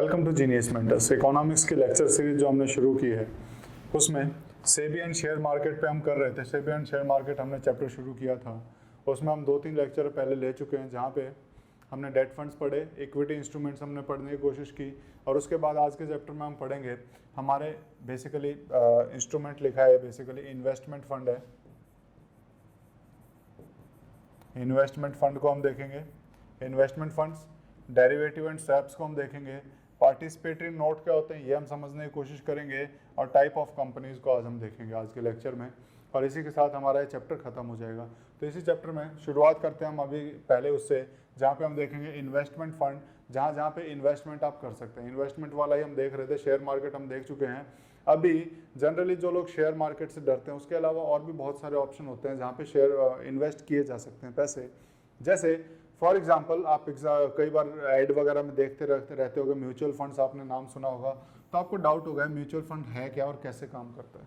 Welcome to genius mentors. Economics की lecture series जो हमने शुरू की है उसमें सेबी एंड शेयर मार्केट पे हम कर रहे थे। सेबी एंड शेयर मार्केट हमने चैप्टर शुरू किया था, उसमें हम 2-3 लेक्चर पहले ले चुके हैं जहाँ पे हमने डेट फंड्स पढ़े, इक्विटी इंस्ट्रूमेंट्स हमने पढ़ने की कोशिश की और उसके बाद आज के चैप्टर में हम पढ़ेंगे हमारे बेसिकली इंस्ट्रूमेंट लिखा है, बेसिकली इन्वेस्टमेंट फंड है। इन्वेस्टमेंट फंड को हम देखेंगे, investment funds, derivative and swaps को हम देखेंगे, पार्टिसिपेटरी नोट क्या होते हैं ये हम समझने की कोशिश करेंगे और टाइप ऑफ कंपनीज को आज हम देखेंगे आज के लेक्चर में। और इसी के साथ हमारा ये चैप्टर खत्म हो जाएगा। तो इसी चैप्टर में शुरुआत करते हैं हम अभी पहले उससे जहाँ पे हम देखेंगे इन्वेस्टमेंट फंड, जहाँ पे इन्वेस्टमेंट आप कर सकते हैं। इन्वेस्टमेंट वाला ही हम देख रहे थे, शेयर मार्केट हम देख चुके हैं। अभी जनरली जो लोग शेयर मार्केट से डरते हैं उसके अलावा और भी बहुत सारे ऑप्शन होते हैं जहाँ पे शेयर इन्वेस्ट किए जा सकते हैं पैसे। जैसे फॉर एग्जाम्पल आप कई बार ऐड वगैरह में देखते रहते होगे, म्यूचुअल फंड्स आपने नाम सुना होगा, तो आपको डाउट होगा म्यूचुअल फंड है क्या और कैसे काम करता है।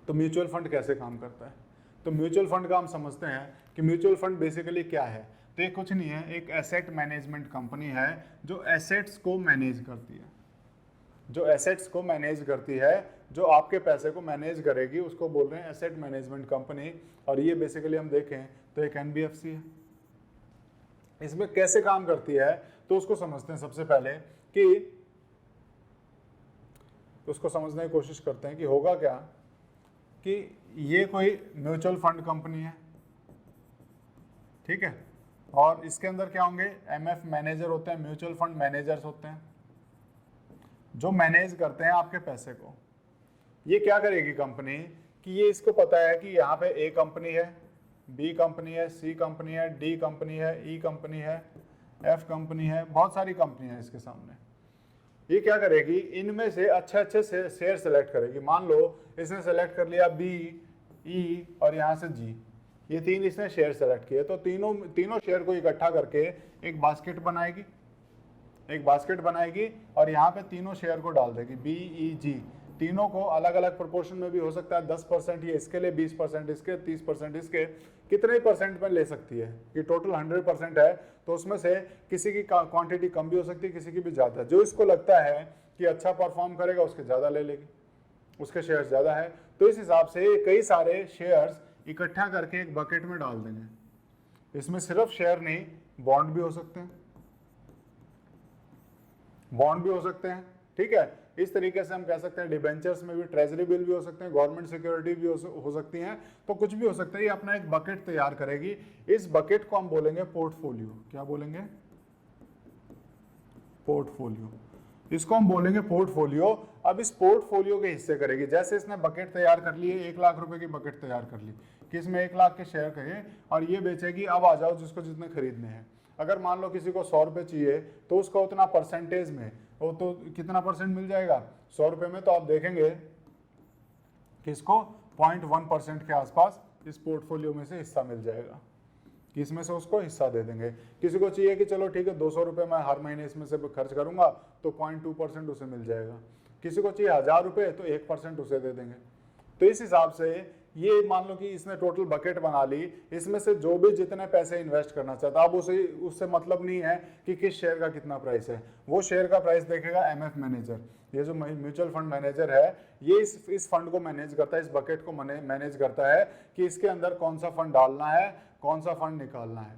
तो म्यूचुअल फंड कैसे काम करता है, तो म्यूचुअल फंड का हम समझते हैं कि म्यूचुअल फंड बेसिकली क्या है। तो ये कुछ नहीं है, एक एसेट मैनेजमेंट कंपनी है जो एसेट्स को मैनेज करती है, जो एसेट्स को मैनेज करती है, जो आपके पैसे को मैनेज करेगी, उसको बोल रहे हैं एसेट मैनेजमेंट कंपनी। और ये बेसिकली हम देखें तो एक एनबीएफसी है। इसमें कैसे काम करती है तो उसको समझते हैं सबसे पहले कि उसको समझने की कोशिश करते हैं कि होगा क्या कि ये कोई म्यूचुअल फंड कंपनी है, ठीक है, और इसके अंदर क्या होंगे, एमएफ मैनेजर होते हैं, म्यूचुअल फंड मैनेजर्स होते हैं जो मैनेज करते हैं आपके पैसे को। ये क्या करेगी कंपनी कि ये इसको पता है कि यहाँ पे ए कंपनी है, बी कंपनी है, सी कंपनी है, डी कंपनी है, ई कंपनी है, एफ कंपनी है, बहुत सारी कंपनी है इसके सामने। ये क्या करेगी, इनमें से अच्छे शेयर सेलेक्ट करेगी। मान लो इसने सेलेक्ट कर लिया बी, ई और यहाँ से जी, ये 3 इसने शेयर सेलेक्ट किए, तो तीनों शेयर को इकट्ठा करके एक बास्केट बनाएगी और यहाँ पे तीनों शेयर को डाल देगी, बी ई जी। तीनों को अलग अलग प्रोपोर्शन में भी हो सकता है, 10% ये इसके लिए, 20% इसके, 30% इसके, कितने परसेंट में ले सकती है कि टोटल 100% है तो उसमें से किसी की क्वांटिटी कम भी हो सकती है, किसी की भी ज़्यादा। जो इसको लगता है कि अच्छा परफॉर्म करेगा उसके ज़्यादा ले लेगी, उसके शेयर ज़्यादा है, तो इस हिसाब से कई सारे शेयर्स इकट्ठा करके एक बकेट में डाल देंगे। इसमें सिर्फ शेयर नहीं, बॉन्ड भी हो सकते हैं, ठीक है। इस तरीके से हम कह सकते हैं डिबेंचर्स में भी, ट्रेजरी बिल भी हो सकते हैं, गवर्नमेंट सिक्योरिटी भी हो सकती हैं, तो कुछ भी हो सकता है। ये अपना एक बकेट तैयार करेगी, इस बकेट को हम बोलेंगे पोर्टफोलियो। क्या बोलेंगे, पोर्टफोलियो, इसको हम बोलेंगे पोर्टफोलियो। अब इस पोर्टफोलियो के हिस्से करेगी, जैसे इसने बकेट तैयार कर ली है, 1 लाख रुपए की बकेट तैयार कर ली कि इसमें 1 लाख के शेयर कहे और ये बेचेगी। अब आ जाओ जिसको जितने खरीदने हैं, अगर मान लो किसी को 100 रुपये चाहिए तो उसका उतना परसेंटेज में वो तो कितना परसेंट मिल जाएगा 100 रुपये में, तो आप देखेंगे कि इसको 0.1% के आसपास इस पोर्टफोलियो में से हिस्सा मिल जाएगा, कि इसमें से उसको हिस्सा दे देंगे। किसी को चाहिए कि चलो ठीक है 200 रुपये मैं हर महीने इसमें से खर्च करूंगा, तो 0.2% उसे मिल जाएगा। किसी को चाहिए 1000 रुपये तो 1% उसे दे देंगे। तो इस हिसाब से ये मान लो कि इसने टोटल बकेट बना ली, इसमें से जो भी जितने पैसे इन्वेस्ट करना चाहता, अब उससे मतलब नहीं है कि किस शेयर का कितना प्राइस है, वो शेयर का प्राइस देखेगा एमएफ मैनेजर। ये जो म्यूचुअल फंड मैनेजर है ये इस फंड को मैनेज करता है, इस बकेट को मैनेज करता है कि इसके अंदर कौन सा फंड डालना है, कौन सा फंड निकालना है,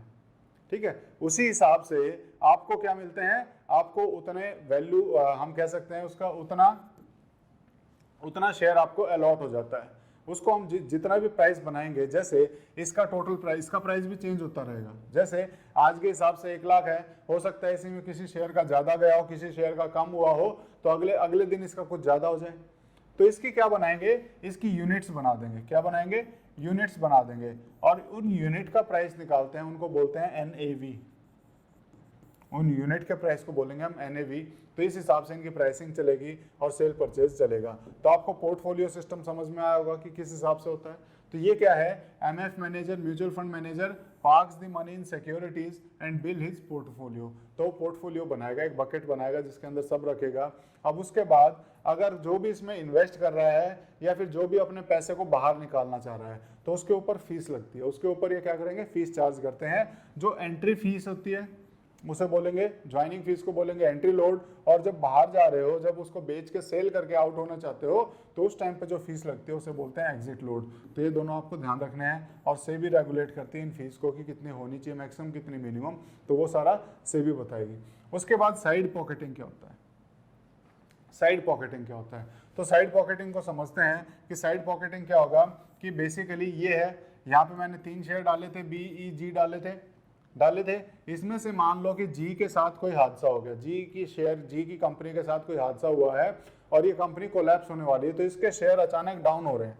ठीक है। उसी हिसाब से आपको क्या मिलते हैं, आपको उतने वैल्यू हम कह सकते हैं उसका उतना शेयर आपको अलॉट हो जाता है। उसको हम जितना भी प्राइस बनाएंगे, जैसे इसका टोटल प्राइस, इसका प्राइस भी चेंज होता रहेगा। जैसे आज के हिसाब से 1 लाख है, हो सकता है इसी में किसी शेयर का ज्यादा गया हो, किसी शेयर का कम हुआ हो, तो अगले दिन इसका कुछ ज्यादा हो जाए, तो इसकी क्या बनाएंगे, इसकी यूनिट्स बना देंगे। क्या बनाएंगे, यूनिट्स बना देंगे और उन यूनिट का प्राइस निकालते हैं, उनको बोलते हैं एनएवी। उन यूनिट के प्राइस को बोलेंगे हम एनएवी। तो इस हिसाब से इनकी प्राइसिंग चलेगी और सेल परचेज चलेगा। तो आपको पोर्टफोलियो सिस्टम समझ में आया होगा कि किस हिसाब से होता है। तो ये क्या है, MF manager, mutual fund manager parks the money in securities and bill his portfolio. तो पोर्टफोलियो बनाएगा, एक बकेट बनाएगा जिसके अंदर सब रखेगा। अब उसके बाद अगर जो भी इसमें इन्वेस्ट कर रहा है या फिर जो भी अपने पैसे को बाहर निकालना चाह रहा है तो उसके ऊपर फीस लगती है। उसके ऊपर ये क्या करेंगे, फीस चार्ज करते हैं, जो एंट्री फीस होती है उसे बोलेंगे ज्वाइनिंग फीस को बोलेंगे एंट्री लोड, और जब बाहर जा रहे हो, जब उसको बेच के सेल करके आउट होना चाहते हो, तो उस टाइम पे जो फीस लगती है उसे बोलते हैं एग्जिट लोड। तो ये दोनों आपको ध्यान रखने हैं, और सेबी रेगुलेट करती है इन फीस को कि कितनी होनी चाहिए मैक्सिमम, कितनी मिनिमम, तो वो सारा सेबी बताएगी। उसके बाद साइड पॉकेटिंग क्या होता है? साइड पॉकेटिंग क्या होता है? तो साइड पॉकेटिंग को समझते हैं कि साइड पॉकेटिंग क्या होगा कि बेसिकली ये है, यहाँ पे मैंने 3 शेयर डाले थे, बी ई जी डाले थे। इसमें से मान लो कि जी के साथ कोई हादसा हो गया, जी की कंपनी के साथ कोई हादसा हुआ है और ये कंपनी कोलैप्स होने वाली है, तो इसके शेयर अचानक डाउन हो रहे हैं।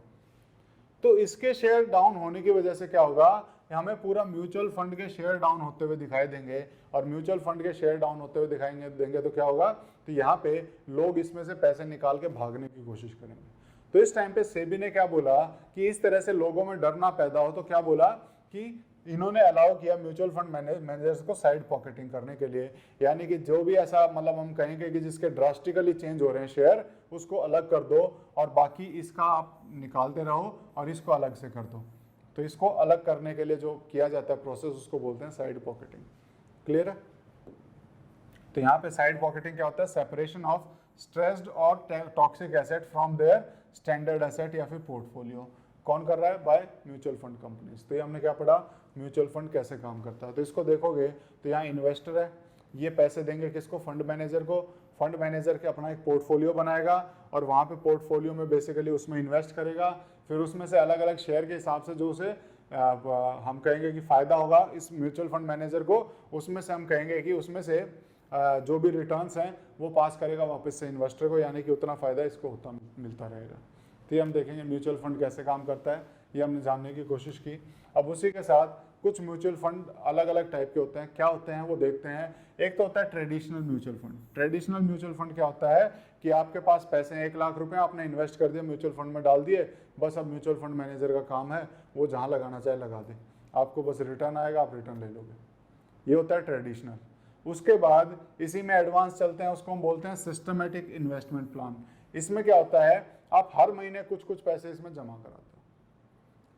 तो इसके शेयर डाउन होने की वजह से क्या होगा, हमें पूरा म्यूचुअल फंड के शेयर डाउन होते हुए दिखाई देंगे, और म्यूचुअल फंड के शेयर डाउन होते हुए दिखाई देंगे तो क्या होगा, तो यहाँ पे लोग इसमें से पैसे निकाल के भागने की कोशिश करेंगे। तो इस टाइम पे सेबी ने क्या बोला कि इस तरह से लोगों में डर ना पैदा हो, तो क्या बोला कि इन्होंने अलाउ किया म्यूचुअल फंड मैनेजर्स को साइड पॉकेटिंग करने के लिए, यानी कि जो भी ऐसा मतलब हम कहेंगे कि जिसके ड्रास्टिकली चेंज हो रहे हैं शेयर, उसको अलग कर दो और बाकी इसका आप निकालते रहो और इसको अलग से कर दो। तो इसको अलग करने के लिए जो किया जाता है प्रोसेस, उसको बोलते हैं साइड पॉकेटिंग। क्लियर है? तो यहाँ पे साइड पॉकेटिंग क्या होता है, सेपरेशन ऑफ स्ट्रेस्ड और toxic asset from their standard asset या फिर पोर्टफोलियो। कौन कर रहा है? By mutual fund companies. तो ये हमने क्या पढ़ा, म्यूचुअल फंड कैसे काम करता है। तो इसको देखोगे तो यहाँ इन्वेस्टर है, ये पैसे देंगे किसको, फंड मैनेजर को। फंड मैनेजर के अपना एक पोर्टफोलियो बनाएगा और वहाँ पे पोर्टफोलियो में बेसिकली उसमें इन्वेस्ट करेगा, फिर उसमें से अलग अलग शेयर के हिसाब से जो उसे हम कहेंगे कि फ़ायदा होगा इस म्यूचुअल फंड मैनेजर को, उसमें से हम कहेंगे कि उसमें से जो भी रिटर्न्स हैं वो पास करेगा वापस से इन्वेस्टर को, यानी कि उतना फ़ायदा इसको होता मिलता रहेगा। तो ये हम देखेंगे म्यूचुअल फंड कैसे काम करता है, ये हमने जानने की कोशिश की। अब उसी के साथ कुछ म्यूचुअल फंड अलग अलग टाइप के होते हैं, क्या होते हैं वो देखते हैं। एक तो होता है traditional mutual fund. Traditional mutual fund क्या होता है कि आपके पास पैसे हैं, 1 लाख रुपए आपने इन्वेस्ट कर दिए, म्यूचुअल फंड में डाल दिए, बस अब म्यूचुअल फंड मैनेजर का काम है वो जहाँ लगाना चाहे लगा दे, आपको बस रिटर्न आएगा, आप रिटर्न ले लोगे। ये होता है ट्रेडिशनल। उसके बाद इसी में एडवांस चलते हैं, उसको हम बोलते हैं सिस्टमेटिक इन्वेस्टमेंट प्लान। इसमें क्या होता है, आप हर महीने कुछ कुछ पैसे इसमें जमा कराते हो।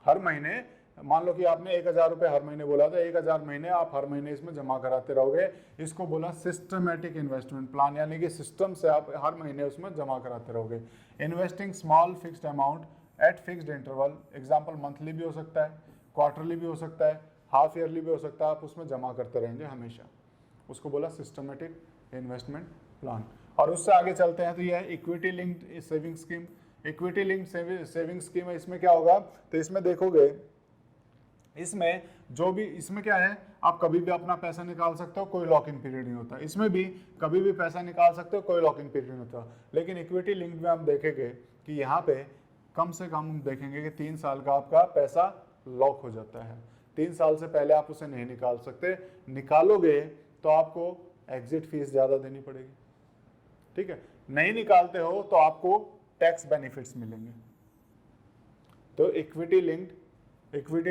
हर महीने मान लो कि आपने 1000 रुपये हर महीने बोला था, 1000 महीने आप हर महीने इसमें जमा कराते रहोगे। इसको बोला सिस्टमेटिक इन्वेस्टमेंट प्लान, यानी कि सिस्टम से आप हर महीने उसमें जमा कराते रहोगे। Investing small fixed amount at fixed interval, example monthly भी हो सकता है, क्वार्टरली भी हो सकता है, हाफ ईयरली भी हो सकता है, आप उसमें जमा करते रहेंगे हमेशा। उसको बोला सिस्टमेटिक इन्वेस्टमेंट प्लान। और उससे आगे चलते हैं तो यह है equity linked saving scheme. Equity linked saving scheme है, इसमें क्या होगा, तो इसमें देखोगे, इसमें जो भी इसमें क्या है, आप कभी भी अपना पैसा निकाल सकते हो, कोई लॉक इन पीरियड नहीं होता। इसमें भी कभी भी पैसा निकाल सकते हो, कोई लॉक इन पीरियड नहीं होता। लेकिन इक्विटी लिंक्ड में हम देखेंगे कि यहाँ पे कम से कम हम देखेंगे कि 3 साल का आपका पैसा लॉक हो जाता है। 3 साल से पहले आप उसे नहीं निकाल सकते, निकालोगे तो आपको एग्जिट फीस ज़्यादा देनी पड़ेगी। ठीक है, नहीं निकालते हो तो आपको टैक्स बेनिफिट्स मिलेंगे। तो इक्विटी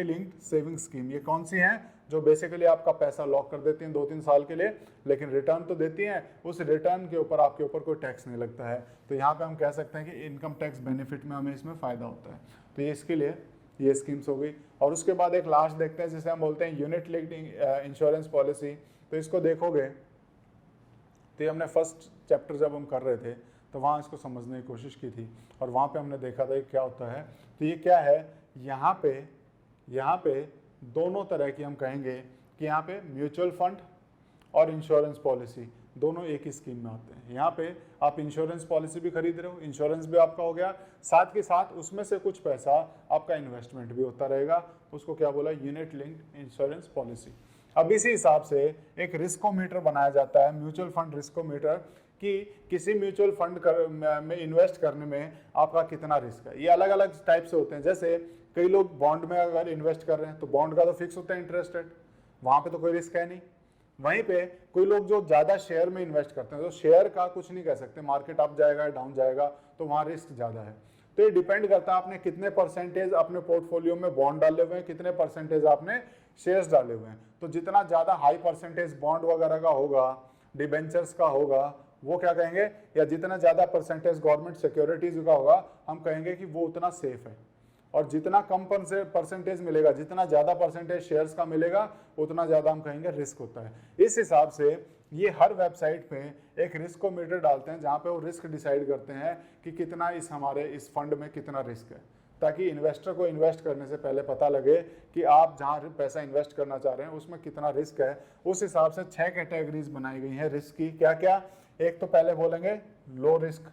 लिंक्ड सेविंग स्कीम ये कौन सी है, जो बेसिकली आपका पैसा लॉक कर देती हैं 2-3 साल के लिए, लेकिन रिटर्न तो देती हैं, उस रिटर्न के ऊपर आपके ऊपर कोई टैक्स नहीं लगता है। तो यहाँ पे हम कह सकते हैं कि इनकम टैक्स बेनिफिट में हमें इसमें फ़ायदा होता है। तो ये इसके लिए ये स्कीम्स हो गई। और उसके बाद एक लास्ट देखते हैं जिसे हम बोलते हैं यूनिट लिंक्ड इंश्योरेंस पॉलिसी। तो इसको देखोगे तो हमने फर्स्ट चैप्टर जब हम कर रहे थे तो वहाँ इसको समझने की कोशिश की थी, और वहाँ पे हमने देखा था कि क्या होता है। तो ये क्या है, यहाँ पे दोनों तरह की हम कहेंगे कि यहाँ पे म्यूचुअल फंड और इंश्योरेंस पॉलिसी दोनों एक ही स्कीम में आते हैं। यहाँ पे आप इंश्योरेंस पॉलिसी भी खरीद रहे हो, इंश्योरेंस भी आपका हो गया, साथ के साथ उसमें से कुछ पैसा आपका इन्वेस्टमेंट भी होता रहेगा। उसको क्या बोला, यूनिट लिंक्ड इंश्योरेंस पॉलिसी। अब इसी हिसाब से एक रिस्कोमीटर बनाया जाता है, म्यूचुअल फंड रिस्कोमीटर, कि किसी म्यूचुअल फंड में इन्वेस्ट करने में आपका कितना रिस्क है। ये अलग अलग टाइप से होते हैं। जैसे कई लोग बॉन्ड में अगर इन्वेस्ट कर रहे हैं तो बॉन्ड का तो फिक्स होता है इंटरेस्ट रेट, वहाँ पे तो कोई रिस्क है नहीं। वहीं पे कोई लोग जो ज़्यादा शेयर में इन्वेस्ट करते हैं तो शेयर का कुछ नहीं कह सकते, मार्केट अप जाएगा डाउन जाएगा, तो वहाँ रिस्क ज़्यादा है। तो ये डिपेंड करता है आपने कितने परसेंटेज अपने पोर्टफोलियो में बॉन्ड डाले हुए हैं, कितने परसेंटेज आपने शेयर्स डाले हुए हैं। तो जितना ज़्यादा हाई परसेंटेज बॉन्ड वगैरह का होगा, डिबेंचर्स का होगा, वो क्या कहेंगे, या जितना ज़्यादा परसेंटेज गवर्नमेंट सिक्योरिटीज़ का होगा, हम कहेंगे कि वो उतना सेफ है। और जितना कम परसेंटेज मिलेगा, जितना ज्यादा परसेंटेज शेयर्स का मिलेगा, उतना ज्यादा हम कहेंगे रिस्क होता है। इस हिसाब से ये हर वेबसाइट पे एक रिस्कोमीटर डालते हैं जहाँ पे वो रिस्क डिसाइड करते हैं कि कितना इस फंड में कितना रिस्क है, ताकि इन्वेस्टर को इन्वेस्ट करने से पहले पता लगे कि आप जहाँ पैसा इन्वेस्ट करना चाह रहे हैं उसमें कितना रिस्क है। उस हिसाब से 6 कैटेगरीज बनाई गई हैं रिस्क की। क्या क्या? एक तो पहले बोलेंगे लो रिस्क,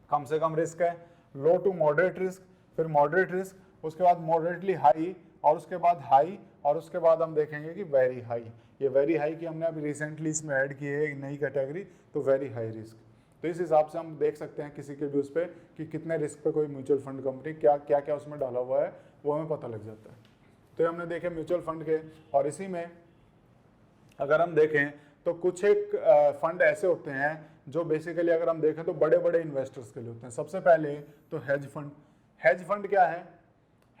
कम से कम रिस्क है, लो टू मॉडरेट रिस्क, फिर मॉडरेट रिस्क, उसके बाद मॉडरेटली हाई, और उसके बाद हाई, और उसके बाद हम देखेंगे कि वेरी हाई। ये वेरी हाई की हमने अभी रिसेंटली इसमें ऐड की है एक नई कैटेगरी, तो वेरी हाई रिस्क। तो इस हिसाब से हम देख सकते हैं किसी के भी उस पर कि कितने रिस्क पे कोई म्यूचुअल फंड कंपनी क्या क्या उसमें डाला हुआ है, वो हमें पता लग जाता है। तो ये हमने देखे म्यूचुअल फंड के। और इसी में अगर हम देखें तो कुछ एक फंड ऐसे होते हैं जो बेसिकली अगर हम देखें तो बड़े बड़े इन्वेस्टर्स के लिए होते हैं। सबसे पहले तो हेज फंड। हेज फंड क्या है?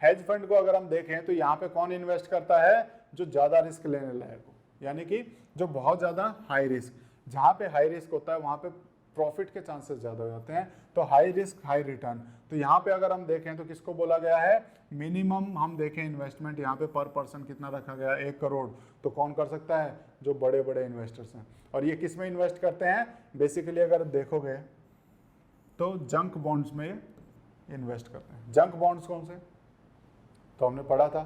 हेज फंड को अगर हम देखें तो यहाँ पे कौन इन्वेस्ट करता है? जो ज़्यादा रिस्क लेने लायक हो, यानी कि जो बहुत ज़्यादा हाई रिस्क। जहाँ पे हाई रिस्क होता है वहाँ पे प्रॉफिट के चांसेस ज़्यादा हो जाते हैं, तो हाई रिस्क हाई रिटर्न। तो यहाँ पे अगर हम देखें तो किसको बोला गया है? मिनिमम हम देखें इन्वेस्टमेंट यहाँ पे पर पर्सन कितना रखा गया है? 1 करोड़। तो कौन कर सकता है? जो बड़े बड़े इन्वेस्टर्स हैं। और ये किस में इन्वेस्ट करते हैं? बेसिकली अगर देखोगे तो जंक बॉन्ड्स में इन्वेस्ट करते हैं। जंक बॉन्ड्स कौन से? तो हमने पढ़ा था,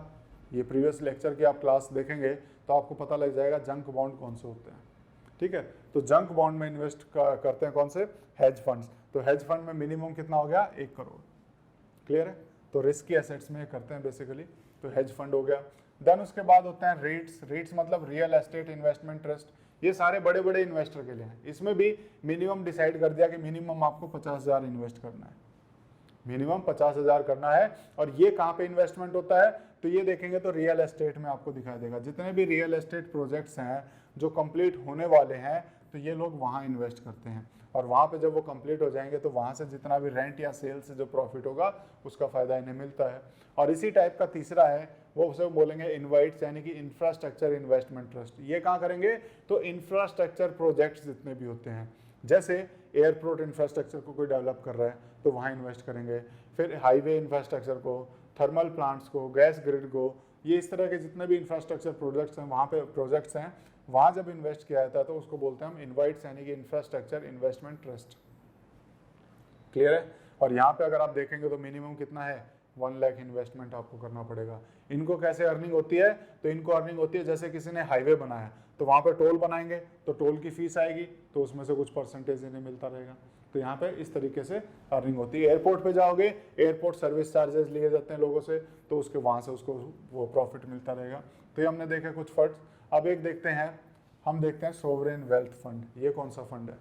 ये प्रीवियस लेक्चर की आप क्लास देखेंगे तो आपको पता लग जाएगा जंक बॉन्ड कौन से होते हैं। ठीक है, तो जंक बॉन्ड में इन्वेस्ट करते हैं कौन से? Hedge funds. तो हेज फंड में मिनिमम कितना हो गया? 1 करोड़। क्लियर है? तो रिस्की एसेट्स में करते हैं बेसिकली, तो हेज फंड हो गया। देन उसके बाद होते हैं रेट्स। रेट्स मतलब रियल एस्टेट इन्वेस्टमेंट ट्रस्ट। ये सारे बड़े बड़े इन्वेस्टर के लिए हैं। इसमें भी मिनिमम डिसाइड कर दिया कि मिनिमम आपको 50,000 इन्वेस्ट करना है, मिनिमम 50,000 करना है। और ये कहाँ पे इन्वेस्टमेंट होता है? तो ये देखेंगे तो रियल एस्टेट में आपको दिखाई देगा। जितने भी रियल एस्टेट प्रोजेक्ट्स हैं जो कंप्लीट होने वाले हैं, तो ये लोग वहाँ इन्वेस्ट करते हैं। और वहाँ पे जब वो कंप्लीट हो जाएंगे तो वहाँ से जितना भी रेंट या सेल से जो प्रॉफिट होगा उसका फ़ायदा इन्हें मिलता है। और इसी टाइप का तीसरा है, वो उसे बोलेंगे इनवाइट्स, यानी कि इंफ्रास्ट्रक्चर इन्वेस्टमेंट ट्रस्ट। ये कहाँ करेंगे? तो इंफ्रास्ट्रक्चर प्रोजेक्ट्स जितने भी होते हैं, जैसे एयरपोर्ट इंफ्रास्ट्रक्चर को कोई डेवलप कर रहा है तो वहाँ इन्वेस्ट करेंगे। फिर हाईवे इंफ्रास्ट्रक्चर को, थर्मल प्लांट्स को, गैस ग्रिड को, ये इस तरह के जितने भी इंफ्रास्ट्रक्चर प्रोजेक्ट्स हैं वहाँ पे प्रोजेक्ट्स हैं, वहाँ जब इन्वेस्ट किया जाता है तो उसको बोलते हैं हम इनवाइट्स, यानी कि इंफ्रास्ट्रक्चर इन्वेस्टमेंट ट्रस्ट। क्लियर है? और यहाँ पे अगर आप देखेंगे तो मिनिमम कितना है? 1 लाख इन्वेस्टमेंट आपको करना पड़ेगा। इनको कैसे अर्निंग होती है? तो इनको अर्निंग होती है जैसे किसी ने हाईवे बनाया तो वहाँ पे टोल बनाएंगे तो टोल की फीस आएगी, तो उसमें से कुछ परसेंटेज इन्हें मिलता रहेगा। तो यहाँ पे इस तरीके से अर्निंग होती है। एयरपोर्ट पे जाओगे, एयरपोर्ट सर्विस चार्जेस लिए जाते हैं लोगों से, तो उसके वहाँ से उसको वो प्रॉफिट मिलता रहेगा। तो ये हमने देखे कुछ फंड्स। अब एक देखते हैं, हम देखते हैं सोवरेन वेल्थ फंड। ये कौन सा फंड है?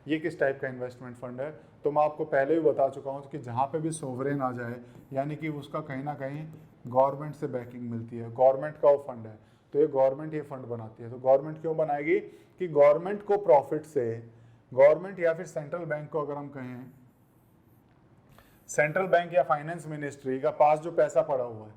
ये किस टाइप का इन्वेस्टमेंट फंड है? तो मैं आपको पहले भी बता चुका हूँ कि जहाँ पे भी सोवरेन आ जाए, यानी कि उसका कहीं ना कहीं गवर्नमेंट से बैकिंग मिलती है, गवर्नमेंट का वो फंड है, तो ये गवर्नमेंट ये फंड बनाती है। तो गवर्नमेंट क्यों बनाएगी? कि गवर्नमेंट को प्रॉफिट से, गवर्नमेंट या फिर सेंट्रल बैंक को अगर हम कहें, सेंट्रल बैंक या फाइनेंस मिनिस्ट्री का पास जो पैसा पड़ा हुआ है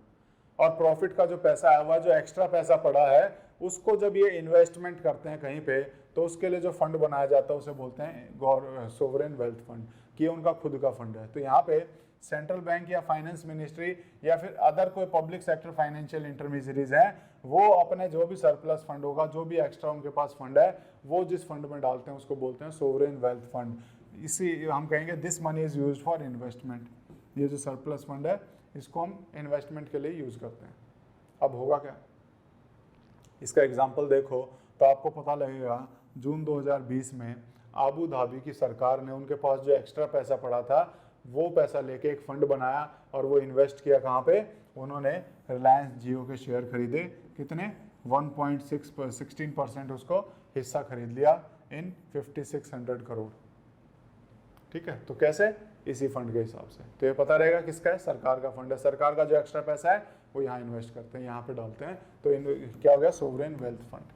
और प्रॉफिट का जो पैसा आया हुआ है, जो एक्स्ट्रा पैसा पड़ा है, उसको जब ये इन्वेस्टमेंट करते हैं कहीं पे, तो उसके लिए जो फंड बनाया जाता है उसे बोलते हैं सोवरेन वेल्थ फंड, कि उनका खुद का फंड है। तो यहाँ पे सेंट्रल बैंक या फाइनेंस मिनिस्ट्री या फिर अदर कोई पब्लिक सेक्टर फाइनेंशियल इंटरमीडियरीज हैं, वो अपने जो भी सरप्लस फंड होगा, जो भी एक्स्ट्रा उनके पास फंड है, वो जिस फंड में डालते हैं उसको बोलते हैं सोवरेन वेल्थ फंड। इसी हम कहेंगे this money is used for investment. ये जो सरप्लस फंड है इसको हम इन्वेस्टमेंट के लिए यूज करते हैं। अब होगा क्या? इसका एग्जाम्पल देखो तो आपको पता लगेगा, जून 2020 में आबू धाबी की सरकार ने उनके पास जो एक्स्ट्रा पैसा पड़ा था वो पैसा लेके एक फंड बनाया और वो इन्वेस्ट किया कहाँ पे? उन्होंने रिलायंस जियो के शेयर खरीदे। कितने? 1.16% उसको हिस्सा खरीद लिया इन 5600 करोड़। ठीक है, तो कैसे? इसी फंड के हिसाब से। तो ये पता रहेगा किसका है? सरकार का फंड है। सरकार का जो एक्स्ट्रा पैसा है वो यहाँ इन्वेस्ट करते हैं, यहाँ पे डालते हैं। तो क्या हो गया? Sovereign wealth fund.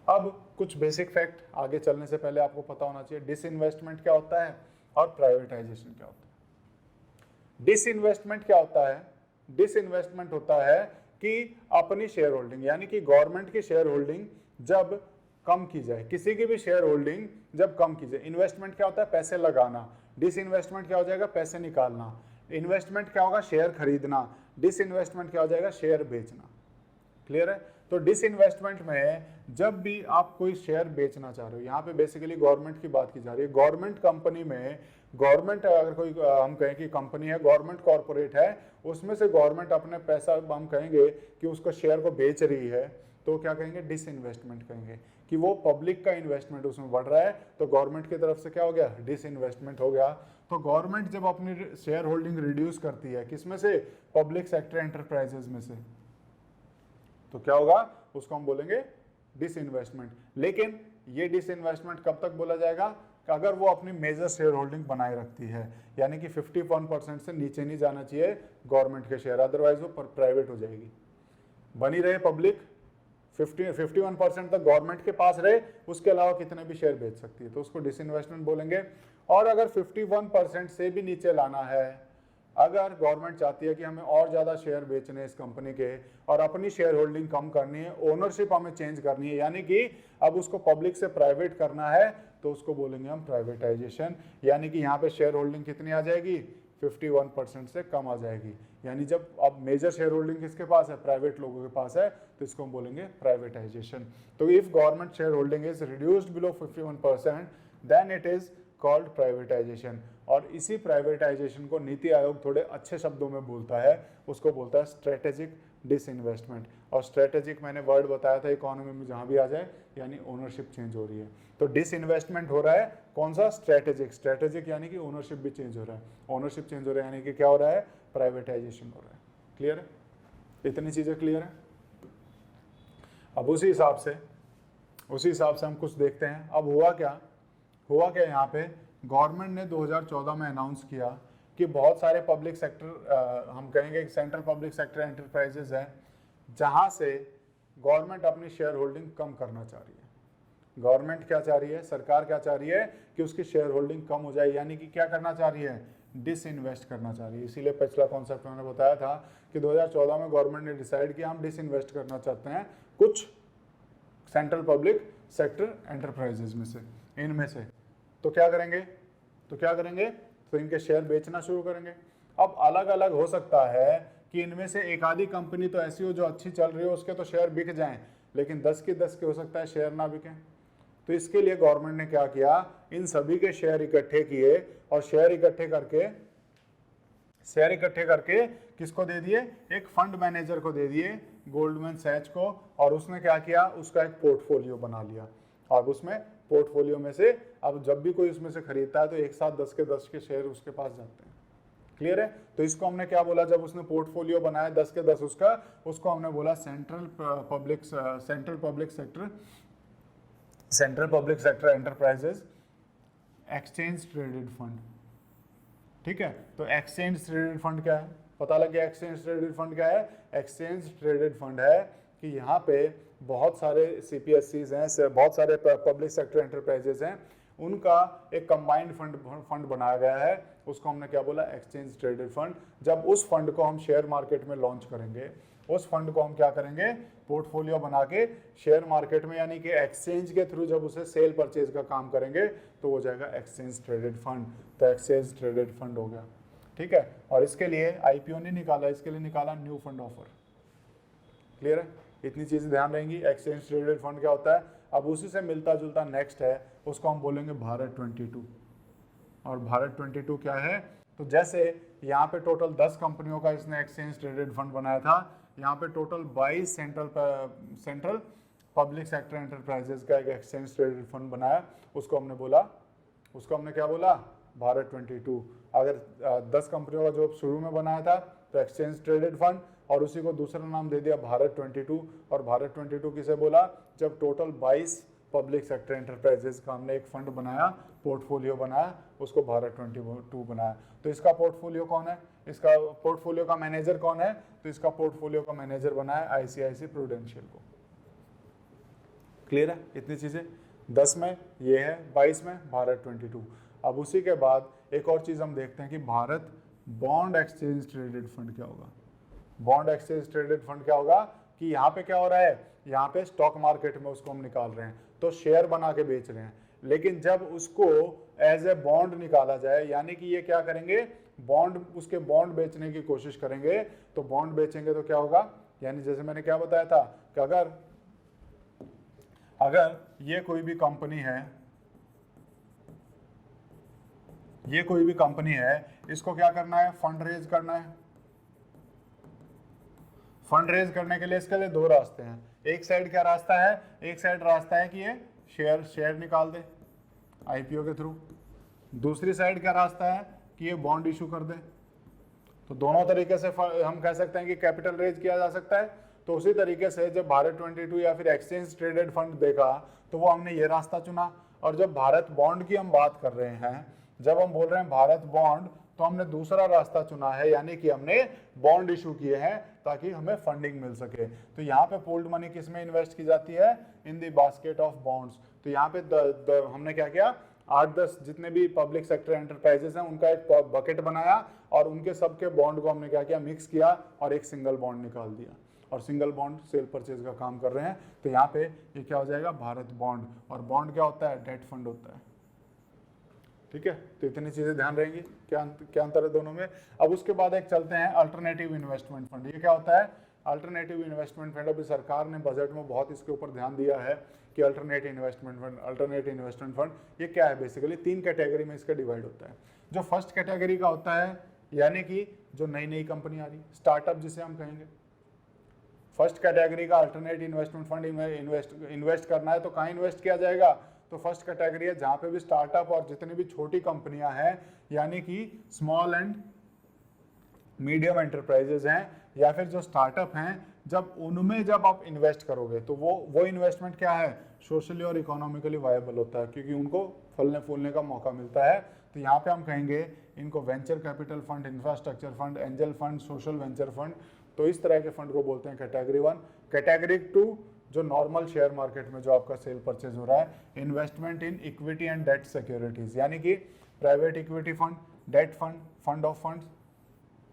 अब कुछ बेसिक फैक्ट आगे चलने से पहले आपको पता होना चाहिए, डिसइन्वेस्टमेंट क्या होता है और प्राइवेटाइजेशन क्या होता है। डिसइन्वेस्टमेंट क्या होता है? डिसइन्वेस्टमेंट होता है कि अपनी शेयर होल्डिंग, यानी कि गवर्नमेंट की शेयर होल्डिंग जब कम की जाए, किसी की भी शेयर होल्डिंग जब कम की जाए। इन्वेस्टमेंट क्या होता है? पैसे लगाना। डिसइन्वेस्टमेंट क्या हो जाएगा? पैसे निकालना। इन्वेस्टमेंट क्या होगा, शेयर खरीदना, डिसइन्वेस्टमेंट क्या हो जाएगा, शेयर बेचना। क्लियर है। तो डिसइन्वेस्टमेंट में जब भी आप कोई शेयर बेचना चाह रहे हो, यहाँ पे बेसिकली गवर्नमेंट की बात की जा रही है। गवर्नमेंट कंपनी में, गवर्नमेंट अगर कोई हम कहें कि कंपनी है, गवर्नमेंट कॉर्पोरेट है, उसमें से गवर्नमेंट अपने पैसा हम कहेंगे कि उसको शेयर को बेच रही है, तो क्या कहेंगे, डिसइन्वेस्टमेंट कहेंगे, कि वो पब्लिक का इन्वेस्टमेंट उसमें बढ़ रहा है, तो गवर्नमेंट की तरफ से क्या हो गया, डिसइन्वेस्टमेंट हो गया। तो गवर्नमेंट जब अपनी शेयर होल्डिंग रिड्यूस करती है, किसमें से, पब्लिक सेक्टर एंटरप्राइजेज में से, तो क्या होगा, उसको हम बोलेंगे डिसइन्वेस्टमेंट। लेकिन ये डिसइन्वेस्टमेंट कब तक बोला जाएगा, कि अगर वो अपनी मेजर शेयर होल्डिंग बनाए रखती है, यानी कि 51% से नीचे नहीं जाना चाहिए गवर्नमेंट के शेयर, अदरवाइज वो प्राइवेट हो जाएगी। बनी रहे पब्लिक, 51% तक गवर्नमेंट के पास रहे, उसके अलावा कितने भी शेयर बेच सकती है, तो उसको डिसइन्वेस्टमेंट बोलेंगे। और अगर 51% से भी नीचे लाना है, अगर गवर्नमेंट चाहती है कि हमें और ज़्यादा शेयर बेचने इस कंपनी के और अपनी शेयर होल्डिंग कम करनी है, ओनरशिप हमें चेंज करनी है, यानी कि अब उसको पब्लिक से प्राइवेट करना है, तो उसको बोलेंगे हम प्राइवेटाइजेशन। यानी कि यहाँ पे शेयर होल्डिंग कितनी आ जाएगी, 51% से कम आ जाएगी। यानी जब अब मेजर शेयर होल्डिंग किसके पास है, प्राइवेट लोगों के पास है, तो इसको हम बोलेंगे प्राइवेटाइजेशन। तो if government share holding is reduced below 51% then it is called privatisation. और इसी प्राइवेटाइजेशन को नीति आयोग थोड़े अच्छे शब्दों में बोलता है, उसको बोलता है स्ट्रेटेजिक डिसइन्वेस्टमेंट। और स्ट्रेटेजिक मैंने वर्ड बताया था इकोनॉमी में जहाँ भी आ जाए, यानी ओनरशिप चेंज हो रही है। तो डिसइन्वेस्टमेंट हो रहा है कौन सा, स्ट्रेटेजिक। स्ट्रेटेजिक यानी कि ओनरशिप भी चेंज हो रहा है, ओनरशिप चेंज हो रहा है यानी कि क्या हो रहा है, प्राइवेटाइजेशन हो रहा है। क्लियर है, इतनी चीज़ें क्लियर है। अब उसी हिसाब से हम कुछ देखते हैं। अब हुआ क्या यहाँ पे, गवर्नमेंट ने 2014 में अनाउंस किया कि बहुत सारे पब्लिक सेक्टर, हम कहेंगे सेंट्रल पब्लिक सेक्टर एंटरप्राइजेज हैं, जहां से गवर्नमेंट अपनी शेयर होल्डिंग कम करना चाह रही है। गवर्नमेंट क्या चाह रही है, सरकार क्या चाह रही है, कि उसकी शेयर होल्डिंग कम हो जाए, यानी कि क्या करना चाह रही है, डिसइन्वेस्ट करना चाह रही है। इसीलिए पिछला कॉन्सेप्ट मैंने बताया था कि 2014 में गवर्नमेंट ने डिसाइड किया हम डिसइन्वेस्ट करना चाहते हैं कुछ सेंट्रल पब्लिक सेक्टर एंटरप्राइजेज में से, इनमें से। तो क्या करेंगे, तो इनके शेयर बेचना शुरू करेंगे। अब अलग अलग हो सकता है कि इनमें से एक आधी कंपनी तो ऐसी हो जो अच्छी चल रही हो, उसके तो शेयर बिक जाएं, लेकिन 10 के हो सकता है शेयर ना बिकें। तो इसके लिए गवर्नमेंट ने क्या किया, इन सभी के शेयर इकट्ठे किए, और शेयर इकट्ठे करके किसको दे दिए, एक फंड मैनेजर को दे दिए, गोल्डमैन सैच को। और उसने क्या किया, उसका एक पोर्टफोलियो बना लिया। अब उसमें पोर्टफोलियो में से अब जब भी कोई उसमें से खरीदता है तो एक साथ 10 के शेयर उसके पास जाते हैं। क्लियर है। तो इसको हमने क्या बोला, जब उसने पोर्टफोलियो बनाया 10 के 10 उसको हमने बोला central public sector enterprises exchange traded fund. ठीक है, तो एक्सचेंज ट्रेडेड फंड क्या है, पता लग गया एक्सचेंज ट्रेडेड फंड क्या है। एक्सचेंज ट्रेडेड फंड है कि यहाँ पे बहुत सारे CPSCs हैं, बहुत सारे पब्लिक सेक्टर एंटरप्राइजेज हैं, उनका एक कंबाइंड फंड बनाया गया है, उसको हमने क्या बोला, एक्सचेंज ट्रेडेड फंड। जब उस फंड को हम शेयर मार्केट में लॉन्च करेंगे, उस फंड को हम क्या करेंगे, पोर्टफोलियो बना के शेयर मार्केट में, यानी कि एक्सचेंज के थ्रू जब उसे सेल परचेज का काम करेंगे तो हो जाएगा एक्सचेंज ट्रेडेड फंड। तो एक्सचेंज ट्रेडेड फंड हो गया। ठीक है, और इसके लिए IPO नहीं निकाला, इसके लिए निकाला न्यू फंड ऑफर। क्लियर है, इतनी चीज़ें ध्यान रहेंगी। एक्सचेंज ट्रेडेड फंड क्या होता है। अब उसी से मिलता जुलता नेक्स्ट है, उसको हम बोलेंगे भारत 22। और भारत 22 क्या है, तो जैसे यहाँ पे टोटल 10 कंपनियों का इसने एक्सचेंज ट्रेडेड फंड बनाया था, यहाँ पे total 22 central public sector enterprises का एक एक्सचेंज ट्रेडेड फंड बनाया, उसको हमने क्या बोला, भारत 22। अगर 10 कंपनियों का जो शुरू में बनाया था तो एक्सचेंज ट्रेडेड फंड, और उसी को दूसरा नाम दे दिया भारत 22। और भारत 22 किसे बोला, जब टोटल 22 पब्लिक सेक्टर एंटरप्राइजेज का हमने एक फंड बनाया, पोर्टफोलियो बनाया, उसको भारत 22 बनाया। तो इसका पोर्टफोलियो कौन है, इसका पोर्टफोलियो का मैनेजर कौन है, तो इसका पोर्टफोलियो का मैनेजर बनाया ICICI प्रूडेंशियल को। क्लियर है, इतनी चीज़ें। 10 में ये है, 22 में भारत 22। अब उसी के बाद एक और चीज़ हम देखते हैं कि Bharat bond exchange traded fund क्या होगा। बॉन्ड एक्सचेंज ट्रेडेड फंड क्या होगा कि यहाँ पे क्या हो रहा है, यहाँ पे स्टॉक मार्केट में उसको हम निकाल रहे हैं, तो शेयर बना के बेच रहे हैं। लेकिन जब उसको एज ए बॉन्ड निकाला जाए, यानी कि ये क्या करेंगे, बॉन्ड, उसके बॉन्ड बेचने की कोशिश करेंगे, तो बॉन्ड बेचेंगे तो क्या होगा, यानी जैसे मैंने क्या बताया था कि अगर ये कोई भी कंपनी है, ये कोई भी कंपनी है, इसको क्या करना है, फंड रेज करना है। फंड रेज करने के लिए इसके लिए दो रास्ते हैं। एक साइड क्या रास्ता है, एक साइड रास्ता है कि ये शेयर निकाल दे आईपीओ के थ्रू, दूसरी साइड क्या रास्ता है कि ये बॉन्ड इशू कर दे। तो दोनों तरीके से हम कह सकते हैं कि कैपिटल रेज किया जा सकता है। तो उसी तरीके से जब भारत 22 या फिर एक्सचेंज ट्रेडेड फंड देखा तो वो हमने ये रास्ता चुना। और जब भारत बॉन्ड की हम बात कर रहे हैं, जब हम बोल रहे हैं भारत बॉन्ड, तो हमने दूसरा रास्ता चुना है, यानी कि हमने बॉन्ड इशू किए हैं ताकि हमें फंडिंग मिल सके। तो यहाँ पे पूल्ड मनी किस में इन्वेस्ट की जाती है, in the basket of bonds. तो यहाँ पे हमने क्या किया, 8-10 जितने भी पब्लिक सेक्टर एंटरप्राइजेस हैं उनका एक बकेट बनाया और उनके सबके बॉन्ड को हमने क्या किया, मिक्स किया और एक सिंगल बॉन्ड निकाल दिया, और सिंगल बॉन्ड सेल परचेज का काम कर रहे हैं। तो यहाँ पे ये क्या हो जाएगा, भारत बॉन्ड। और बॉन्ड क्या होता है, डेट फंड होता है। ठीक है, तो इतनी चीजें ध्यान रहेंगी, क्या अंतर है दोनों में। अब उसके बाद एक चलते हैं अल्टरनेटिव इन्वेस्टमेंट फंड। ये क्या होता है, अल्टरनेटिव इन्वेस्टमेंट फंड। अभी सरकार ने बजट में बहुत इसके ऊपर ध्यान दिया है कि alternative investment fund, alternative investment fund ये क्या है, बेसिकली 3 कैटेगरी में इसका डिवाइड होता है। जो फर्स्ट कैटेगरी का होता है, यानी कि जो नई नई कंपनी आ रही, स्टार्टअप जिसे हम कहेंगे। फर्स्ट कैटेगरी का अल्टरनेटिव इन्वेस्टमेंट फंड इन्वेस्ट करना है तो कहाँ इन्वेस्ट किया जाएगा, तो फर्स्ट कैटेगरी है जहाँ पे भी स्टार्टअप और जितनी भी छोटी कंपनियां हैं, यानी कि स्मॉल एंड मीडियम एंटरप्राइजेज हैं या फिर जो स्टार्टअप हैं, जब उनमें जब आप इन्वेस्ट करोगे तो वो इन्वेस्टमेंट क्या है, सोशली और इकोनॉमिकली वायबल होता है, क्योंकि उनको फलने फूलने का मौका मिलता है। तो यहाँ पे हम कहेंगे इनको venture capital fund, infrastructure fund, angel fund, social venture fund. तो इस तरह के फंड को बोलते हैं कैटेगरी 1। कैटेगरी 2 जो नॉर्मल शेयर मार्केट में जो आपका सेल परचेज हो रहा है, investment in equity and debt securities, यानी कि private equity fund, debt fund, fund of funds,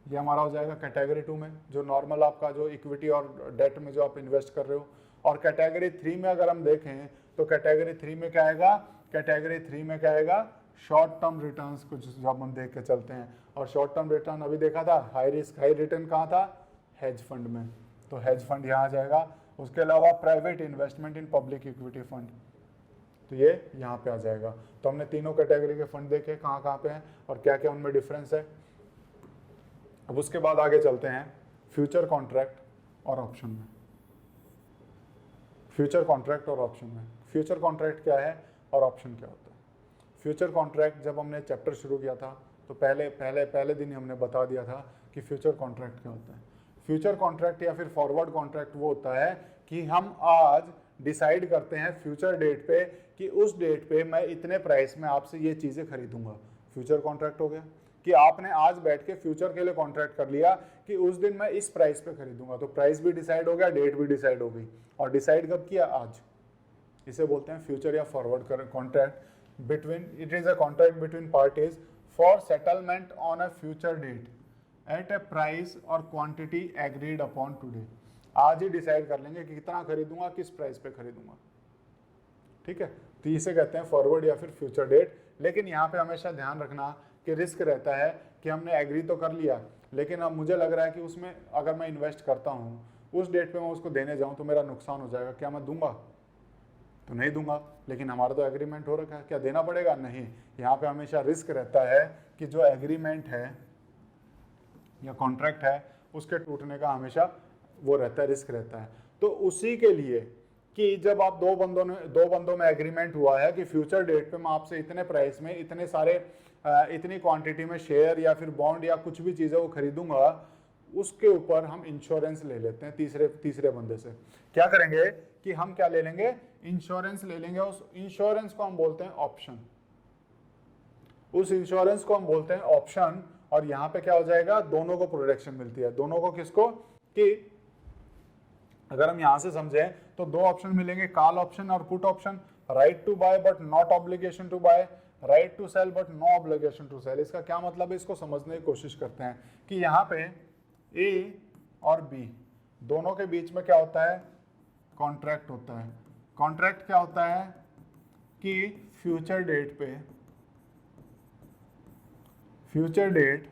ये हमारा हो जाएगा कैटेगरी 2 में, जो नॉर्मल आपका जो इक्विटी और डेट में जो आप इन्वेस्ट कर रहे हो। और कैटेगरी 3 में अगर हम देखें तो कैटेगरी 3 में क्या आएगा, कैटेगरी 3 में क्या आएगा, शॉर्ट टर्म रिटर्न्स कुछ जब हम देख के चलते हैं। और शॉर्ट टर्म रिटर्न अभी देखा था, हाई रिस्क हाई रिटर्न कहाँ था, हेज फंड में, तो हेज फंड यहाँ आ जाएगा। उसके अलावा private investment in public equity fund, तो ये यहाँ पे आ जाएगा। तो हमने तीनों कैटेगरी के फंड देखे कहाँ कहाँ पे हैं और क्या क्या उनमें डिफरेंस है। अब उसके बाद आगे चलते हैं फ्यूचर कॉन्ट्रैक्ट और ऑप्शन में। फ्यूचर कॉन्ट्रैक्ट और ऑप्शन में, फ्यूचर कॉन्ट्रैक्ट क्या है और ऑप्शन क्या होता है। फ्यूचर कॉन्ट्रैक्ट जब हमने चैप्टर शुरू किया था तो पहले दिन ही हमने बता दिया था कि फ्यूचर कॉन्ट्रैक्ट क्या होता है। फ्यूचर कॉन्ट्रैक्ट या फिर फॉरवर्ड कॉन्ट्रैक्ट वो होता है कि हम आज डिसाइड करते हैं फ्यूचर डेट पे कि उस डेट पे मैं इतने प्राइस में आपसे ये चीज़ें खरीदूंगा। फ्यूचर कॉन्ट्रैक्ट हो गया कि आपने आज बैठ के फ्यूचर के लिए कॉन्ट्रैक्ट कर लिया कि उस दिन मैं इस प्राइस पे खरीदूंगा, तो प्राइस भी डिसाइड हो गया, डेट भी डिसाइड हो गई। और डिसाइड कब किया, आज। इसे बोलते हैं फ्यूचर या forward contract. Between it is a contract between parties for settlement on a future date at a price और क्वांटिटी एग्रीड अपॉन टुडे। आज ही डिसाइड कर लेंगे कि कितना खरीदूंगा, किस प्राइस पे खरीदूंगा। ठीक है, तो इसे कहते हैं फॉरवर्ड या फिर फ्यूचर डेट। लेकिन यहाँ पे हमेशा ध्यान रखना कि रिस्क रहता है कि हमने एग्री तो कर लिया, लेकिन अब मुझे लग रहा है कि उसमें अगर मैं इन्वेस्ट करता हूँ उस डेट पे मैं उसको देने जाऊँ तो मेरा नुकसान हो जाएगा, क्या मैं दूंगा, तो नहीं दूंगा। लेकिन हमारा तो एग्रीमेंट हो रखा है, क्या देना पड़ेगा, नहीं। यहाँ पे हमेशा रिस्क रहता है कि जो एग्रीमेंट है या कॉन्ट्रैक्ट है उसके टूटने का हमेशा वो रहता है, रिस्क रहता है। तो उसी के लिए कि जब आप दो बंदों में एग्रीमेंट हुआ है कि फ्यूचर डेट पे मैं आपसे इतने प्राइस में इतने सारे इतनी क्वांटिटी में शेयर या फिर बॉन्ड या कुछ भी चीज़ें वो खरीदूंगा, उसके ऊपर हम इंश्योरेंस ले लेते हैं तीसरे बंदे से। क्या करेंगे कि हम क्या ले लेंगे, इंश्योरेंस ले लेंगे। उस इंश्योरेंस को हम बोलते हैं ऑप्शन, उस इंश्योरेंस को हम बोलते हैं ऑप्शन। और यहाँ पे क्या हो जाएगा, दोनों को प्रोटेक्शन मिलती है। दोनों को किसको, कि अगर हम यहाँ से समझें तो दो ऑप्शन मिलेंगे, कॉल ऑप्शन और put option. Right to buy but not obligation to buy, right to sell but no obligation to sell. इसका क्या मतलब है, इसको समझने की कोशिश करते हैं कि यहाँ पे ए और बी दोनों के बीच में क्या होता है, कॉन्ट्रैक्ट होता है। कॉन्ट्रैक्ट क्या होता है कि फ्यूचर डेट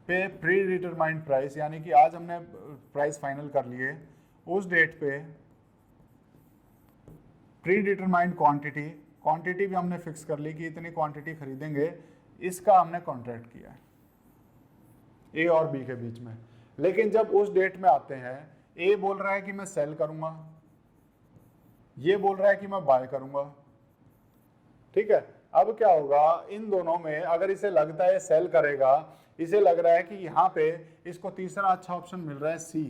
पे प्री डिटरमाइंड प्राइस, यानी कि आज हमने प्राइस फाइनल कर लिए, उस डेट पे प्री डिटरमाइंड क्वांटिटी, क्वांटिटी भी हमने फिक्स कर ली कि इतनी क्वांटिटी खरीदेंगे, इसका हमने कॉन्ट्रैक्ट किया है ए और बी के बीच में। लेकिन जब उस डेट में आते हैं, ए बोल रहा है कि मैं सेल करूंगा, ये बोल रहा है कि मैं बाय करूंगा, ठीक है। अब क्या होगा, इन दोनों में अगर इसे लगता है सेल करेगा, इसे लग रहा है कि यहाँ पे इसको तीसरा अच्छा ऑप्शन मिल रहा है सी,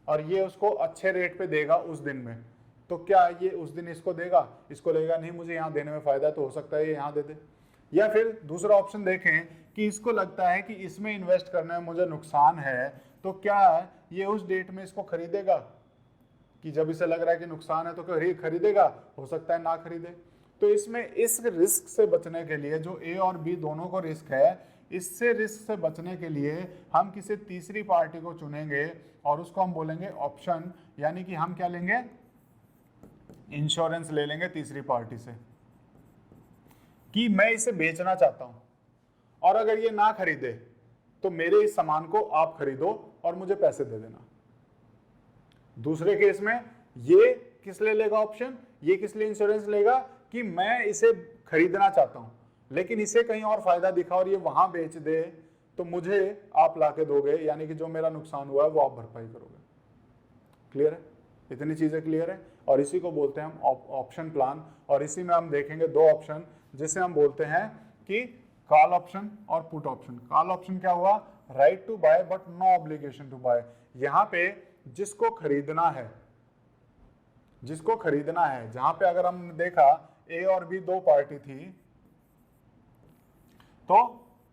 और ये उसको अच्छे रेट पे देगा उस दिन में, तो क्या ये उस दिन इसको देगा? इसको लेगा नहीं, मुझे यहाँ देने में फायदा है तो हो सकता है ये यहाँ दे दे। या फिर दूसरा ऑप्शन देखें कि इसको लगता है कि इसमें इन्वेस्ट करने में मुझे नुकसान है, तो क्या ये उस डेट में इसको खरीदेगा? कि जब इसे लग रहा है कि नुकसान है तो खरीदेगा, हो सकता है ना खरीदे। तो इसमें इस रिस्क से बचने के लिए, जो ए और बी दोनों को रिस्क है, इससे रिस्क से बचने के लिए हम किसी तीसरी पार्टी को चुनेंगे और उसको हम बोलेंगे ऑप्शन, यानी कि हम क्या लेंगे, इंश्योरेंस ले लेंगे तीसरी पार्टी से कि मैं इसे बेचना चाहता हूं और अगर ये ना खरीदे तो मेरे इस सामान को आप खरीदो और मुझे पैसे दे देना। दूसरे केस में ये किस लिए लेगा ऑप्शन, ये किस लिए इंश्योरेंस लेगा कि मैं इसे खरीदना चाहता हूं, लेकिन इसे कहीं और फायदा दिखा और ये वहां बेच दे तो मुझे आप लाके दोगे, यानी कि जो मेरा नुकसान हुआ है वो आप भरपाई करोगे। क्लियर है? इतनी चीजें क्लियर है। और इसी को बोलते हैं हम ऑप्शन प्लान, और इसी में हम देखेंगे दो ऑप्शन जिसे हम बोलते हैं कि कॉल ऑप्शन और पुट ऑप्शन। कॉल ऑप्शन क्या हुआ, right to buy but no obligation to buy. यहां पे जिसको खरीदना है, जिसको खरीदना है, जहां पे अगर हमने देखा ए और बी दो पार्टी थी, तो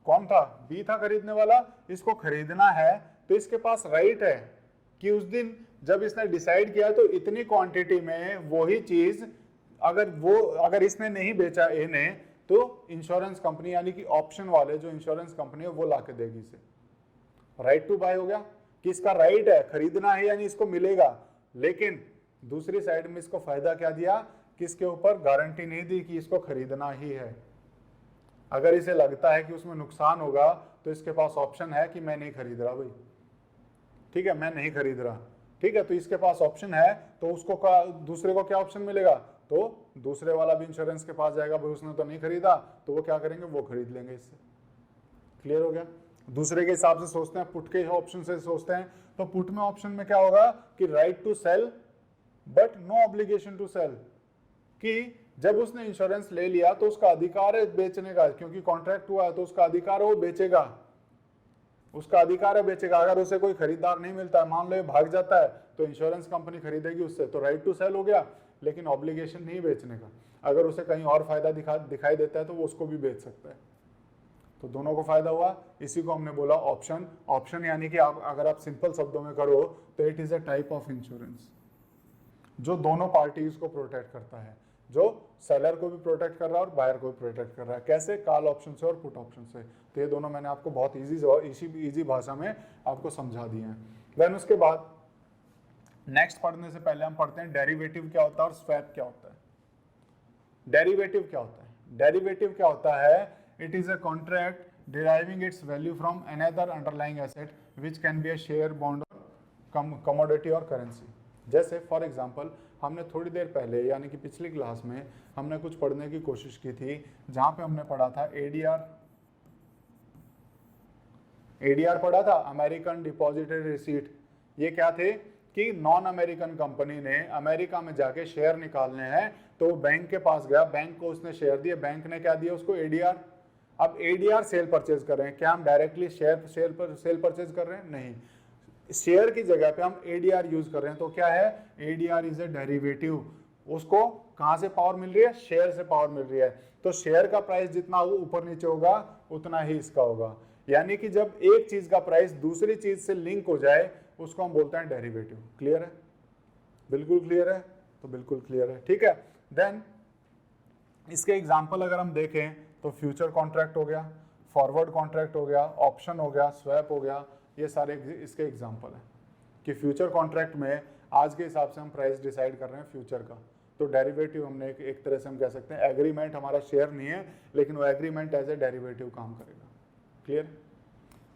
कौन था, बी था खरीदने वाला, इसको खरीदना है तो इसके पास राइट है कि उस दिन जब इसने डिसाइड किया तो इतनी क्वांटिटी में वही चीज अगर इसने नहीं बेचा ए ने, तो इंश्योरेंस कंपनी यानी कि ऑप्शन वाले जो इंश्योरेंस कंपनी है वो लाके देगी इसे। राइट टू बाय हो गया कि इसका राइट है, खरीदना है यानी इसको मिलेगा, लेकिन दूसरी साइड में इसको फायदा क्या दिया कि इसके ऊपर गारंटी नहीं दी कि इसको खरीदना ही है। अगर इसे लगता है कि उसमें नुकसान होगा तो इसके पास ऑप्शन है कि मैं नहीं खरीद रहा भाई, ठीक है, मैं नहीं खरीद रहा, ठीक है। तो इसके पास ऑप्शन है तो उसको दूसरे को क्या ऑप्शन मिलेगा, तो दूसरे वाला भी इंश्योरेंस के पास जाएगा, भाई उसने तो नहीं खरीदा, तो वो क्या करेंगे, वो खरीद लेंगे इससे। क्लियर हो गया? दूसरे के हिसाब से सोचते हैं, पुट के ऑप्शन से सोचते हैं, तो पुट में ऑप्शन में क्या होगा कि right to sell but no obligation to sell, कि जब उसने इंश्योरेंस ले लिया तो उसका अधिकार है बेचने का, क्योंकि कॉन्ट्रैक्ट हुआ है तो उसका अधिकार है वो बेचेगा, उसका अधिकार है बेचेगा। अगर उसे कोई खरीदार नहीं मिलता है, मान लो ये भाग जाता है, तो इंश्योरेंस कंपनी खरीदेगी उससे, तो राइट टू सेल हो गया, लेकिन ऑब्लिगेशन नहीं बेचने का। अगर उसे कहीं और फायदा दिखाई देता है तो वो उसको भी बेच सकता है, तो दोनों को फायदा हुआ। इसी को हमने बोला ऑप्शन। ऑप्शन यानी कि अगर आप सिंपल शब्दों में करो तो it is a type of insurance जो दोनों पार्टीज को प्रोटेक्ट करता है, जो सेलर को भी प्रोटेक्ट कर रहा है और बायर को भी प्रोटेक्ट कर रहा है। कैसे? कॉल ऑप्शन से और पुट ऑप्शन से। तो ये दोनों मैंने आपको बहुत इजी भाषा में आपको समझा दिए हैं। देन उसके बाद नेक्स्ट पढ़ने से पहले हम पढ़ते हैं डेरिवेटिव क्या होता है और स्वैप क्या होता है। डेरिवेटिव क्या होता है? डेरिवेटिव क्या होता है? It is a contract deriving it's value from another underlying asset which can be a share, bond, commodity और करेंसी। जैसे फॉर एग्जांपल हमने थोड़ी देर पहले यानी कि पिछली क्लास में हमने कुछ पढ़ने की कोशिश की थी, जहां पे हमने पढ़ा था एडीआर। एडीआर पढ़ा था, अमेरिकन डिपॉजिटरी रिसीट। ये क्या थे कि नॉन अमेरिकन कंपनी ने अमेरिका में जाके शेयर निकालने हैं, तो वो बैंक के पास गया, बैंक को उसने शेयर दिए, बैंक ने क्या दिया उसको, एडीआर। अब एडीआर सेल परचेज कर रहे हैं, क्या हम डायरेक्टली सेल परचेज कर रहे हैं? नहीं, शेयर की जगह पे हम एडीआर यूज कर रहे हैं। तो क्या है, एडीआर इज अ डेरिवेटिव। उसको कहां से पावर मिल रही है? शेयर से पावर मिल रही है। तो शेयर का प्राइस जितना ऊपर नीचे होगा उतना ही इसका होगा। यानी कि जब एक चीज का प्राइस दूसरी चीज से लिंक हो जाए उसको हम बोलते हैं डेरिवेटिव। क्लियर है? बिल्कुल क्लियर है? तो बिल्कुल क्लियर है, ठीक है। देन इसके एग्जाम्पल अगर हम देखें तो फ्यूचर कॉन्ट्रैक्ट हो गया, फॉरवर्ड कॉन्ट्रैक्ट हो गया, ऑप्शन हो गया, स्वैप हो गया, ये सारे इसके एग्जाम्पल हैं कि फ्यूचर कॉन्ट्रैक्ट में आज के हिसाब से हम प्राइस डिसाइड कर रहे हैं फ्यूचर का। तो डेरिवेटिव हमने एक तरह से हम कह सकते हैं एग्रीमेंट, हमारा शेयर नहीं है लेकिन वो एग्रीमेंट एज ए डेरिवेटिव काम करेगा। क्लियर?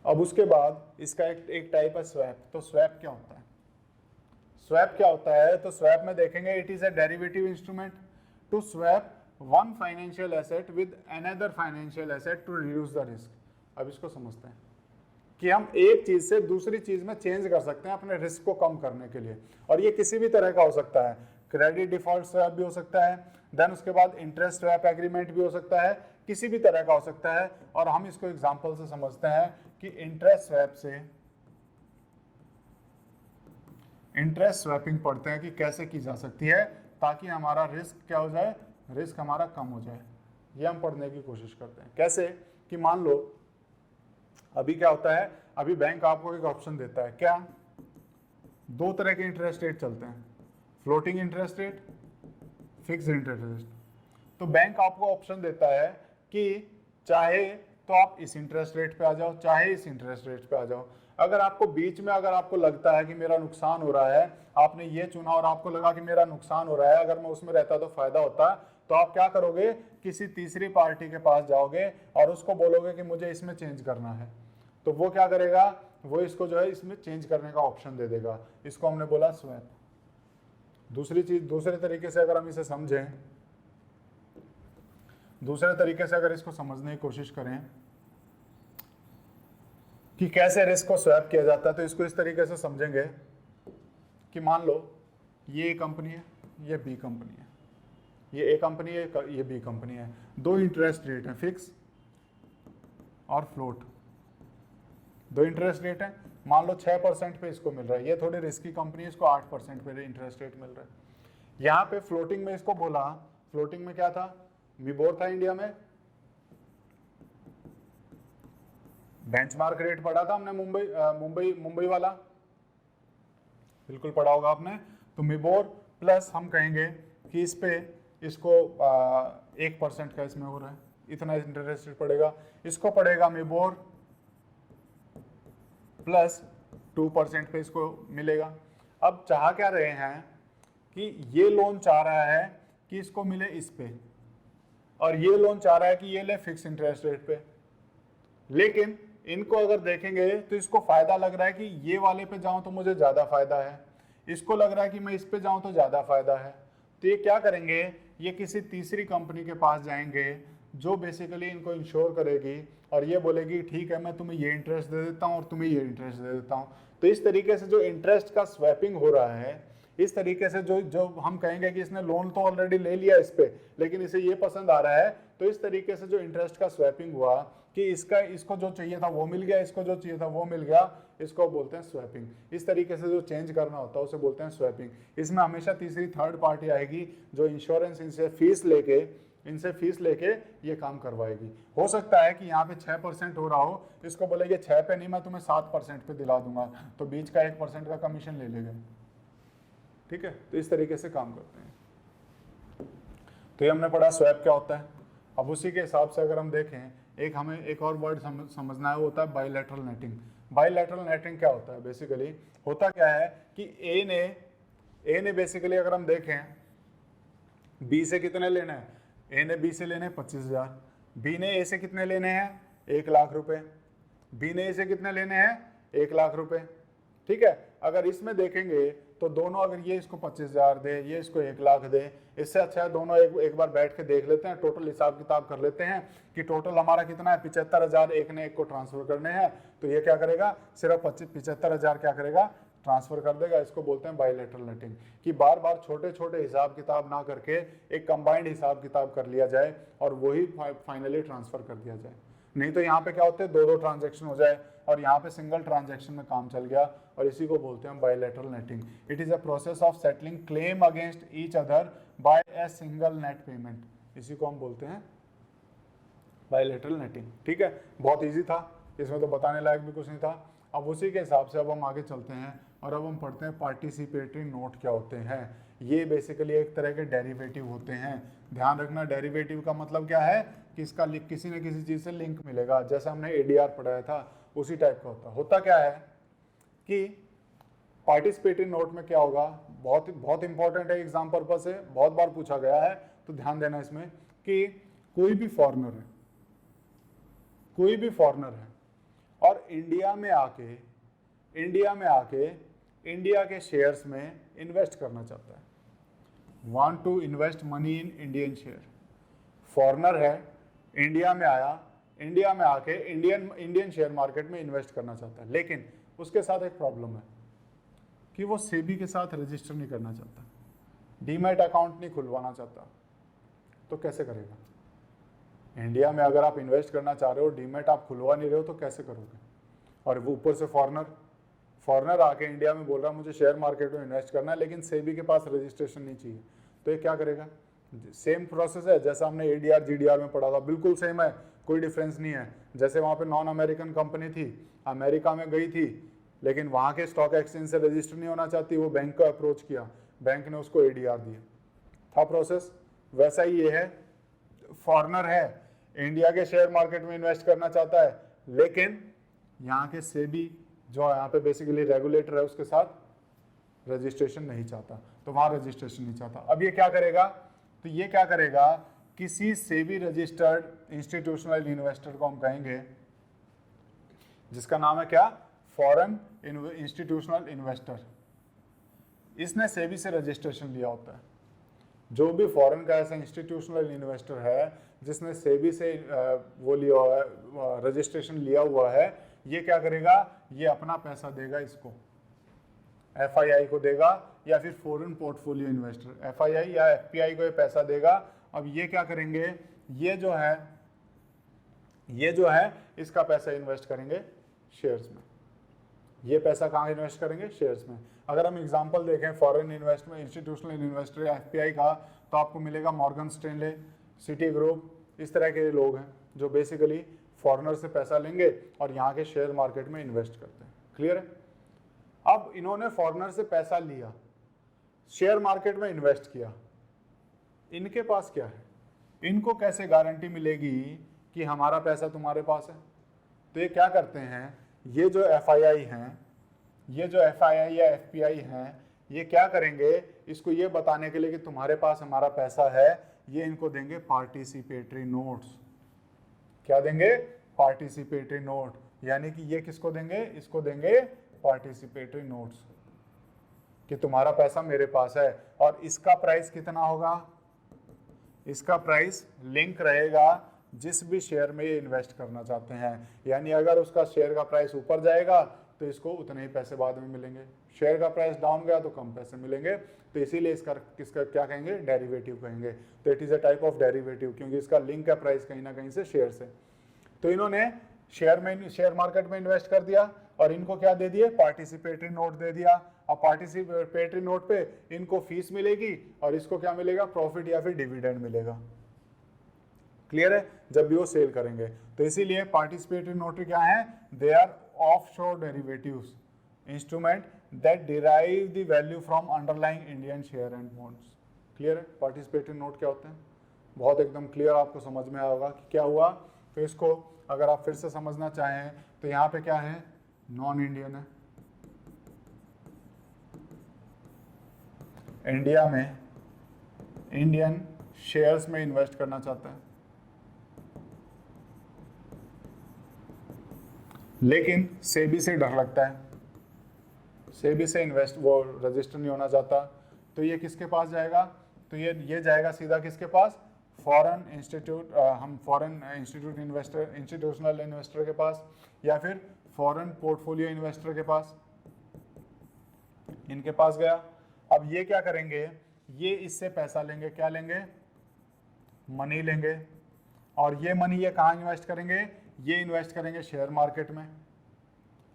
अब उसके बाद इसका एक टाइप है स्वैप। तो स्वैप क्या होता है? स्वैप क्या होता है? तो स्वैप में देखेंगे it is a derivative instrument to swap one financial asset with another financial asset to reduce the risk. अब इसको समझते हैं कि हम एक चीज से दूसरी चीज में चेंज कर सकते हैं अपने रिस्क को कम करने के लिए, और ये किसी भी तरह का हो सकता है। क्रेडिट डिफॉल्ट स्वैप भी हो सकता है, देन उसके बाद इंटरेस्ट स्वैप एग्रीमेंट भी हो सकता है, किसी भी तरह का हो सकता है। और हम इसको एग्जांपल से समझते हैं कि इंटरेस्ट स्वैप से इंटरेस्ट स्वैपिंग पढ़ते हैं कि कैसे की जा सकती है ताकि हमारा रिस्क क्या हो जाए, रिस्क हमारा कम हो जाए। ये हम पढ़ने की कोशिश करते हैं। कैसे कि मान लो अभी क्या होता है, अभी बैंक आपको एक ऑप्शन देता है, क्या? दो तरह के इंटरेस्ट रेट चलते हैं, floating interest rate, fixed interest rate. तो बैंक आपको ऑप्शन देता है कि चाहे तो आप इस इंटरेस्ट रेट पे आ जाओ, चाहे इस इंटरेस्ट रेट पे आ जाओ। अगर आपको बीच में अगर आपको लगता है कि मेरा नुकसान हो रहा है, आपने ये चुना और आपको लगा कि मेरा नुकसान हो रहा है, अगर मैं उसमें रहता तो फायदा होता, तो आप क्या करोगे? किसी तीसरी पार्टी के पास जाओगे और उसको बोलोगे कि मुझे इसमें चेंज करना है। तो वो क्या करेगा? वो इसको जो है इसमें चेंज करने का ऑप्शन दे देगा। इसको हमने बोला स्वैप। दूसरी चीज, दूसरे तरीके से अगर हम इसे समझें, दूसरे तरीके से अगर इसको समझने की कोशिश करें कि कैसे रिस्क को स्वैप किया जाता है, तो इसको इस तरीके से समझेंगे कि मान लो ये ए कंपनी है, ये बी कंपनी है, ये ए कंपनी है, ये बी कंपनी है। दो इंटरेस्ट रेट है, फिक्स और फ्लोट। दो इंटरेस्ट रेट है, मान लो 6% पे इसको मिल रहा है, ये थोड़ी रिस्की कंपनी है, इसको 8% पे इंटरेस्ट रेट मिल रहा है। यहाँ पे फ्लोटिंग में इसको बोला, फ्लोटिंग में क्या था? मिबोर था इंडिया में, बेंचमार्क रेट पढ़ा था हमने, मुंबई वाला, बिल्कुल पढ़ा होगा आपने। तो मिबोर प्लस हम कहेंगे कि इस पे इसको 1% का इसमें हो रहा है, इतना इंटरेस्ट रेट पड़ेगा। इसको पड़ेगा मिबोर प्लस 2% पे इसको मिलेगा। अब चाह क्या रहे हैं कि ये लोन चाह रहा है कि इसको मिले इस पे, और ये लोन चाह रहा है कि ये ले फिक्स इंटरेस्ट रेट पे। लेकिन इनको अगर देखेंगे तो इसको फायदा लग रहा है कि ये वाले पे जाऊं तो मुझे ज्यादा फायदा है, इसको लग रहा है कि मैं इस पे जाऊं तो ज्यादा फायदा है। तो ये क्या करेंगे? ये किसी तीसरी कंपनी के पास जाएंगे जो बेसिकली इनको इंश्योर करेगी और ये बोलेगी ठीक है मैं तुम्हें ये इंटरेस्ट दे देता हूँ और तुम्हें ये इंटरेस्ट दे देता हूँ। तो इस तरीके से जो इंटरेस्ट का स्वैपिंग हो रहा है, इस तरीके से जो हम कहेंगे कि इसने लोन तो ऑलरेडी ले लिया इस पे, लेकिन इसे ये पसंद आ रहा है, तो इस तरीके से जो इंटरेस्ट का स्वैपिंग हुआ कि इसको जो चाहिए था वो मिल गया, इसको जो चाहिए था वो मिल गया, इसको बोलते हैं स्वैपिंग। इस तरीके से जो चेंज करना होता है उसे बोलते हैं स्वैपिंग। इसमें हमेशा तीसरी थर्ड पार्टी आएगी जो इंश्योरेंस इनसे फीस लेके ये काम करवाएगी। हो सकता है कि यहाँ पे 6% हो रहा हो, इसको बोलेंगे 6 पे नहीं मैं तुम्हें 7% पे दिला दूंगा, तो बीच का 1% का कमीशन ले लेगा। ठीक है, तो इस तरीके से काम करते हैं। तो ये हमने पढ़ा स्वैप क्या होता है। अब उसी के हिसाब से अगर हम देखें, हमें एक और वर्ड समझना है, वो होता है बायलैटरल नेटिंग। बायलैटरल नेटिंग क्या होता है? बेसिकली होता क्या है कि ए ने बेसिकली अगर हम देखें बी से कितने लेने हैं, ए ने बी से लेने 25,000, बी ने ए से कितने लेने हैं 1 लाख रुपए, बी ने ए से कितने लेने हैं 1 लाख रुपए। ठीक है, अगर इसमें देखेंगे तो दोनों, अगर ये इसको 25,000 दे, ये इसको 1 लाख दे, इससे अच्छा है दोनों एक बार बैठ के देख लेते हैं, टोटल हिसाब किताब कर लेते हैं कि टोटल हमारा कितना है 75,000 एक ने एक को ट्रांसफर करने हैं। तो ये क्या करेगा, सिर्फ 75,000 क्या करेगा, ट्रांसफर कर देगा। इसको बोलते हैं बायलैटरल नेटिंग, कि बार बार छोटे छोटे हिसाब किताब ना करके एक कंबाइंड हिसाब किताब कर लिया जाए और वही फाइनली ट्रांसफर कर दिया जाए। नहीं तो यहाँ पे क्या होते हैं, दो ट्रांजेक्शन हो जाए और यहाँ पे सिंगल ट्रांजेक्शन में काम चल गया, और इसी को बोलते हैं bilateral netting. It is a process of settling claim against each other by a single net payment. इसी को हम बोलते हैं बायलैटरल नेटिंग। ठीक है, बहुत इजी था, इसमें तो बताने लायक भी कुछ नहीं था। अब उसी के हिसाब से अब हम आगे चलते हैं और अब हम पढ़ते हैं पार्टिसिपेटरी नोट क्या होते हैं। ये बेसिकली एक तरह के डेरिवेटिव होते हैं। ध्यान रखना, डेरिवेटिव का मतलब क्या है कि इसका किसी न किसी चीज़ से लिंक मिलेगा। जैसे हमने एडीआर पढ़ाया था उसी टाइप का होता क्या है कि पार्टिसिपेटरी नोट में क्या होगा, बहुत इंपॉर्टेंट है, एग्जाम पर्पस से बहुत बार पूछा गया है, तो ध्यान देना इसमें कि कोई भी फॉरेनर है और इंडिया में आके इंडिया के शेयर्स में इन्वेस्ट करना चाहता है, want to invest money in Indian share. Foreigner है, इंडिया में आया, इंडिया में आके इंडियन शेयर मार्केट में इन्वेस्ट करना चाहता है, लेकिन उसके साथ एक प्रॉब्लम है कि वो सेबी के साथ रजिस्टर नहीं करना चाहता, डीमैट अकाउंट नहीं खुलवाना चाहता। तो कैसे करेगा? इंडिया में अगर आप इन्वेस्ट करना चाह रहे हो, डीमैट आप खुलवा नहीं रहे हो, तो कैसे करोगे? और वो ऊपर से फॉरेनर आके इंडिया में बोल रहा है मुझे शेयर मार्केट में इन्वेस्ट करना है, लेकिन सेबी के पास रजिस्ट्रेशन नहीं चाहिए, तो ये क्या करेगा? सेम प्रोसेस है जैसा हमने एडीआर जीडीआर में पढ़ा था, बिल्कुल सेम है, कोई डिफरेंस नहीं है। जैसे वहाँ पे नॉन अमेरिकन कंपनी थी, अमेरिका में गई थी, लेकिन वहाँ के स्टॉक एक्सचेंज से रजिस्टर नहीं होना चाहती, वो बैंक को अप्रोच किया, बैंक ने उसको एडीआर दिया, था प्रोसेस। वैसा ही ये है, फॉरेनर है, इंडिया के शेयर मार्केट में इन्वेस्ट करना चाहता है, लेकिन यहाँ के सेबी जो यहाँ पे बेसिकली रेगुलेटर है उसके साथ रजिस्ट्रेशन नहीं चाहता, तो वहाँ रजिस्ट्रेशन नहीं चाहता। अब ये क्या करेगा? तो ये क्या करेगा, किसी सेबी रजिस्टर्ड इंस्टीट्यूशनल इन्वेस्टर को हम कहेंगे, जिसका नाम है क्या? Foreign institutional investor. इसने सेबी से रजिस्ट्रेशन लिया होता है। जो भी फॉरेन का ऐसा इंस्टीट्यूशनल इन्वेस्टर है जिसने सेबी से वो लिया हुआ है, रजिस्ट्रेशन लिया हुआ है, ये क्या करेगा? ये अपना पैसा देगा इसको, एफआईआई को देगा, या फिर फॉरेन पोर्टफोलियो इन्वेस्टर एफआईआई या एफपीआई को ये पैसा देगा। अब ये क्या करेंगे? ये जो है इसका पैसा इन्वेस्ट करेंगे शेयर्स में। ये पैसा कहाँ इन्वेस्ट करेंगे? शेयर्स में। अगर हम एग्जांपल देखें फॉरेन इन्वेस्टमेंट इंस्टीट्यूशनल इन्वेस्टर या एफपीआई का, तो आपको मिलेगा मॉर्गन स्टैनले, सिटी ग्रुप, इस तरह के लोग हैं जो बेसिकली फॉरेनर से पैसा लेंगे और यहाँ के शेयर मार्केट में इन्वेस्ट करते हैं। क्लियर है? अब इन्होंने फॉरेनर से पैसा लिया, शेयर मार्केट में इन्वेस्ट किया, इनके पास क्या है? इनको कैसे गारंटी मिलेगी कि हमारा पैसा तुम्हारे पास है? तो ये क्या करते हैं, ये जो एफआईआई हैं, ये जो एफआईआई या एफपीआई हैं, ये क्या करेंगे? इसको ये बताने के लिए कि तुम्हारे पास हमारा पैसा है, ये इनको देंगे पार्टिसिपेटरी नोट्स। क्या देंगे? Participatory note. यानी कि ये किसको देंगे? इसको देंगे पार्टिसिपेटरी नोट्स, कि तुम्हारा पैसा मेरे पास है। और इसका प्राइस कितना होगा? इसका प्राइस लिंक रहेगा जिस भी शेयर में ये इन्वेस्ट करना चाहते हैं। यानी अगर उसका शेयर का प्राइस ऊपर जाएगा तो इसको उतने ही पैसे बाद में मिलेंगे, शेयर का प्राइस डाउन गया तो कम पैसे मिलेंगे। तो इसीलिए इसका क्या कहेंगे? डेरिवेटिव कहेंगे। तो it is a type of derivative, क्योंकि इसका लिंक है प्राइस कहीं ना कहीं से शेयर से। तो इन्होंने शेयर मार्केट में इन्वेस्ट कर दिया और इनको क्या दे दिए? पार्टिसिपेटरी नोट दे दिया। अब पार्टिसिपेटरी नोट पे इनको फीस मिलेगी और इसको क्या मिलेगा? प्रॉफिट या फिर डिविडेंड मिलेगा। क्लियर है? जब भी वो सेल करेंगे। तो इसीलिए पार्टिसिपेटरी नोट क्या है? They are offshore derivatives instrument that derive the value from underlying Indian share and bonds. Clear है? पार्टिसिपेटरी नोट क्या होते हैं? बहुत एकदम क्लियर आपको समझ में आया होगा कि क्या हुआ। तो इसको अगर आप फिर से समझना चाहें तो यहाँ पे क्या है? नॉन इंडियन है, इंडिया में इंडियन शेयर्स में इन्वेस्ट करना चाहता है, लेकिन सेबी से डर लगता है, सेबी से इन्वेस्ट वो रजिस्टर नहीं होना चाहता। तो ये किसके पास जाएगा? तो ये जाएगा सीधा किसके पास? Foreign institute investor, institutional investor के पास, या फिर फॉरेन पोर्टफोलियो इन्वेस्टर के पास, इनके पास गया। अब ये क्या करेंगे? ये इससे पैसा लेंगे, क्या लेंगे? मनी लेंगे। और ये मनी ये कहाँ इन्वेस्ट करेंगे? ये इन्वेस्ट करेंगे शेयर मार्केट में।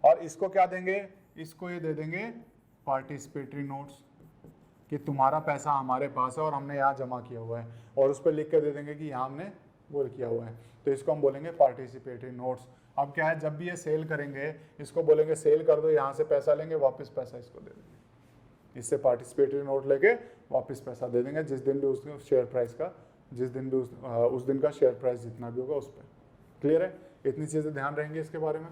और इसको क्या देंगे? इसको ये दे देंगे पार्टिसिपेटरी नोट्स, कि तुम्हारा पैसा हमारे पास है और हमने यहाँ जमा किया हुआ है, और उस पर लिख के दे देंगे कि यहाँ हमने वो किया हुआ है। तो इसको हम बोलेंगे पार्टिसिपेटरी नोट्स। अब क्या है? जब भी ये सेल करेंगे इसको बोलेंगे सेल कर दो, यहाँ से पैसा लेंगे, वापस पैसा इसको दे देंगे, इससे पार्टिसिपेटरी नोट लेके वापस पैसा दे देंगे जिस दिन भी उस शेयर प्राइस का, जिस दिन भी उस दिन का शेयर प्राइस जितना भी होगा उस पर। क्लियर है? इतनी चीज़ें ध्यान रहेंगी इसके बारे में।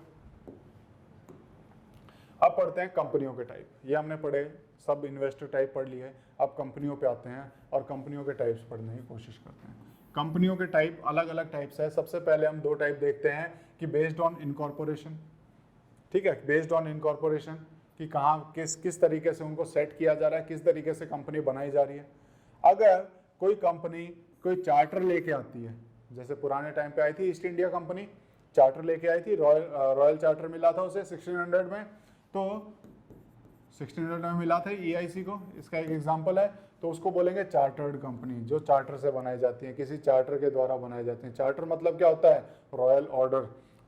अब पढ़ते हैं कंपनियों के टाइप। ये हमने पढ़े, सब इन्वेस्टर टाइप पढ़ लिए। अब कंपनियों पे आते हैं और कंपनियों के टाइप्स पढ़ने की कोशिश करते हैं। कंपनियों के टाइप अलग अलग टाइप्स है। सबसे पहले हम दो टाइप देखते हैं कि बेस्ड ऑन इनकॉर्पोरेशन, ठीक है, बेस्ड ऑन इनकॉर्पोरेशन, कि कहाँ किस तरीके से उनको सेट किया जा रहा है, किस तरीके से कंपनी बनाई जा रही है। अगर कोई कंपनी कोई चार्टर लेके आती है, जैसे पुराने टाइम पे आई थी ईस्ट इंडिया कंपनी, चार्टर लेके आई थी, रॉयल चार्टर मिला था उसे 1600 में, तो 1600 में मिला था EIC को, इसका एक एग्जांपल है, तो उसको बोलेंगे चार्टर्ड कंपनी, जो चार्टर से बनाई जाती है, किसी चार्टर के द्वारा बनाई जाती है। चार्टर मतलब क्या होता है,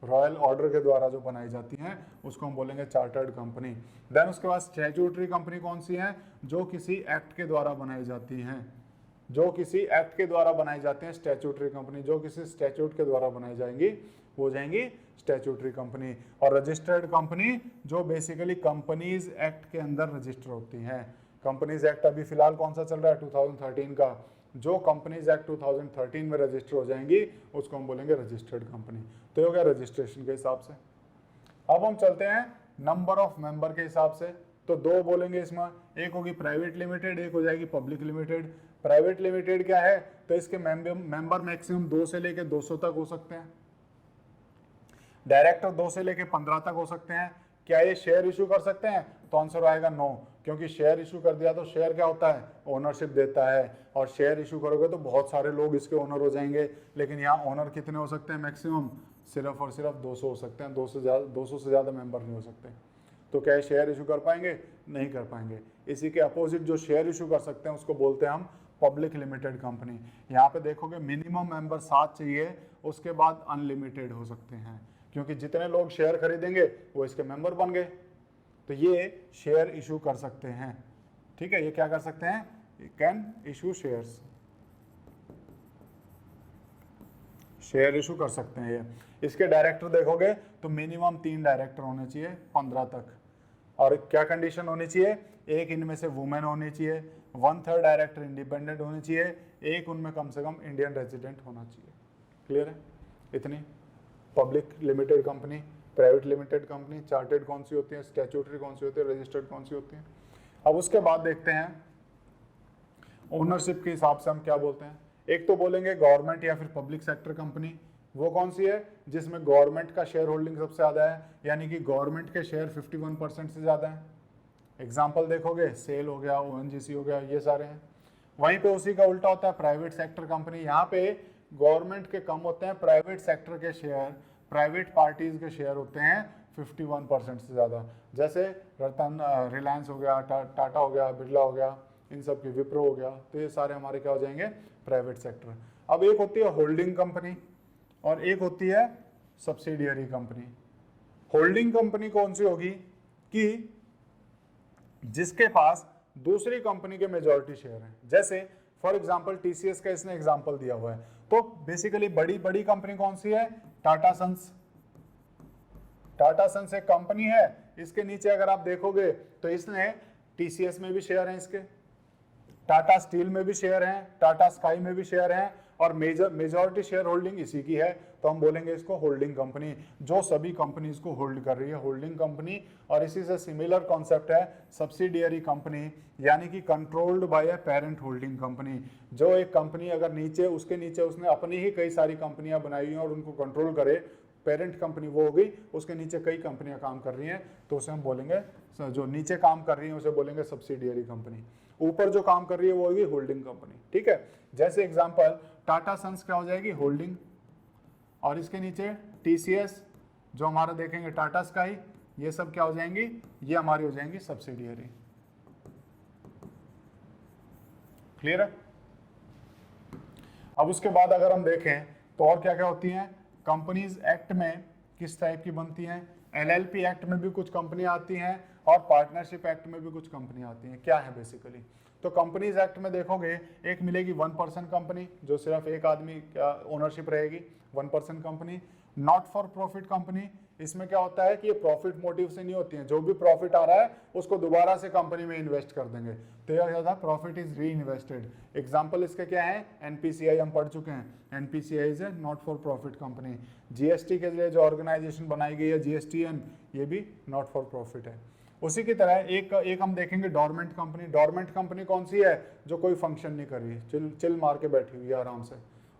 रॉयल ऑर्डर के द्वारा जो बनाई जाती हैं उसको हम बोलेंगे चार्टर्ड कंपनी। देन उसके बाद स्टैट्यूटरी कंपनी कौन सी है, जो किसी एक्ट के द्वारा बनाई जाती हैं, जो किसी एक्ट के द्वारा बनाई जाती हैं, स्टैट्यूटरी कंपनी, जो किसी स्टैट्यूट के द्वारा बनाई जाएंगी वो हो जाएंगी स्टैट्यूटरी कंपनी। और रजिस्टर्ड कंपनी जो बेसिकली कंपनीज एक्ट के अंदर रजिस्टर होती हैं। कंपनीज एक्ट अभी फिलहाल कौन सा चल रहा है, 2013 का, जो कंपनीज एक्ट 2013 में रजिस्टर हो जाएंगी उसको हम बोलेंगे रजिस्टर्ड कंपनी। तो ये हो गया रजिस्ट्रेशन के हिसाब से। अब हम चलते हैं नंबर ऑफ मेंबर के हिसाब से, तो दो बोलेंगे इसमें, एक होगी प्राइवेट लिमिटेड, एक हो जाएगी पब्लिक लिमिटेड। प्राइवेट लिमिटेड क्या है, तो इसके मेंबर मैक्सिमम 2 से लेके 200 तक हो सकते हैं, डायरेक्टर 2 से लेके 15 तक हो सकते हैं। क्या ये शेयर इशू कर सकते हैं, तो आंसर आएगा नो, क्योंकि शेयर इशू कर दिया तो शेयर क्या होता है, ओनरशिप देता है, और शेयर इशू करोगे तो बहुत सारे लोग इसके ओनर हो जाएंगे। लेकिन यहाँ ओनर कितने हो सकते हैं, मैक्सिमम सिर्फ और सिर्फ 200 हो सकते हैं, 200 से ज़्यादा मेंबर नहीं हो सकते। तो क्या शेयर इशू कर पाएंगे, नहीं कर पाएंगे। इसी के अपोजिट जो शेयर इशू कर सकते हैं उसको बोलते हैं हम पब्लिक लिमिटेड कंपनी। यहाँ पे देखोगे मिनिमम मेंबर 7 चाहिए, उसके बाद अनलिमिटेड हो सकते हैं, क्योंकि जितने लोग शेयर खरीदेंगे वो इसके मेंबर बन गए, तो ये शेयर इशू कर सकते हैं। ठीक है, ये क्या कर सकते हैं, can issue shares, share issue कर सकते हैं ये। इसके डायरेक्टर देखोगे तो मिनिमम 3 डायरेक्टर होने चाहिए 15 तक, और क्या कंडीशन होनी चाहिए, एक इनमें से वुमेन होनी चाहिए, 1/3 डायरेक्टर इंडिपेंडेंट होनी चाहिए, एक उनमें कम से कम इंडियन रेजिडेंट होना चाहिए। क्लियर है, इतनी। Public limited company, private limited company, chartered कौन सी होती है, स्टैट्यूटरी कौन सी होती है, रजिस्टर्ड कौन सी होती है। अब उसके बाद देखते हैं ओनरशिप के हिसाब से हम क्या बोलते हैं। एक तो बोलेंगे गवर्नमेंट या फिर पब्लिक सेक्टर कंपनी, वो कौन सी है, जिसमें गवर्नमेंट का शेयर होल्डिंग सबसे ज़्यादा है, यानी कि गवर्नमेंट के शेयर 51% से ज़्यादा है। एग्जाम्पल देखोगे सेल हो गया, ONGC हो गया, ये सारे हैं। वहीं पे उसी का उल्टा होता है प्राइवेट सेक्टर कंपनी, यहाँ पे गवर्नमेंट के कम होते हैं, प्राइवेट सेक्टर के शेयर, प्राइवेट पार्टीज के शेयर होते हैं 51% से ज़्यादा। जैसे रतन, रिलायंस हो गया, टाटा हो गया, बिरला हो गया, इन सब की, विप्रो हो गया, तो ये सारे हमारे क्या हो जाएंगे, प्राइवेट सेक्टर। अब एक होती है होल्डिंग कंपनी और एक होती है सब्सिडियरी कंपनी। होल्डिंग कंपनी कौन सी होगी, कि जिसके पास दूसरी कंपनी के मेजॉरिटी शेयर हैं। जैसे फॉर एग्जांपल TCS का इसने एग्जांपल दिया हुआ है, तो बेसिकली बड़ी कंपनी कौन सी है, टाटा सन्स। टाटा सन्स एक कंपनी है, इसके नीचे अगर आप देखोगे तो इसने TCS में भी शेयर हैं इसके, टाटा स्टील में भी शेयर हैं, टाटा स्काई में भी शेयर हैं, और मेजॉरिटी शेयर होल्डिंग इसी की है, तो हम बोलेंगे इसको होल्डिंग कंपनी, जो सभी कंपनीज को होल्ड कर रही है, होल्डिंग कंपनी। और इसी से सिमिलर कॉन्सेप्ट है सब्सिडियरी कंपनी, यानी कि controlled by a parent holding company. जो एक कंपनी अगर नीचे, उसके नीचे उसने अपनी ही कई सारी कंपनियां बनाई हुई हैं और उनको कंट्रोल करे, पेरेंट कंपनी वो हो गई, उसके नीचे कई कंपनियां काम कर रही हैं, तो उसे हम बोलेंगे, जो नीचे काम कर रही है उसे बोलेंगे सब्सिडियरी कंपनी, ऊपर जो काम कर रही है वो होगी होल्डिंग कंपनी। ठीक है, जैसे एग्जांपल टाटा सन्स क्या हो जाएगी, होल्डिंग, और इसके नीचे TCS, जो हमारा देखेंगे टाटा स्काई, ये सब क्या हो जाएंगी, ये हमारी हो जाएंगी सब्सिडियरी। क्लियर है। अब उसके बाद अगर हम देखें तो और क्या क्या होती हैं, कंपनीज एक्ट में किस टाइप की बनती हैं, LLP एक्ट में भी कुछ कंपनियां आती हैं और पार्टनरशिप एक्ट में भी कुछ कंपनियां आती हैं। क्या है बेसिकली, तो कंपनीज एक्ट में देखोगे एक मिलेगी 1% कंपनी, जो सिर्फ एक आदमी का ओनरशिप रहेगी, 1% company. Not for profit company, इसमें क्या होता है कि ये प्रॉफिट मोटिव से नहीं होती हैं, जो भी प्रॉफिट आ रहा है उसको दोबारा से कंपनी में इन्वेस्ट कर देंगे, तो यह होता है प्रॉफिट इज री इन्वेस्टेड। एग्जाम्पल इसके क्या है, NPCI हम पढ़ चुके हैं, NPCI is a not for profit company. GST के लिए जो ऑर्गेनाइजेशन बनाई गई है GSTN, ये भी नॉट फॉर प्रॉफिट है। उसी की तरह एक हम देखेंगे डोरमेंट कंपनी। डोरमेंट कंपनी कौन सी है, जो कोई फंक्शन नहीं कर रही है, चिल मार के बैठी हुई है आराम से,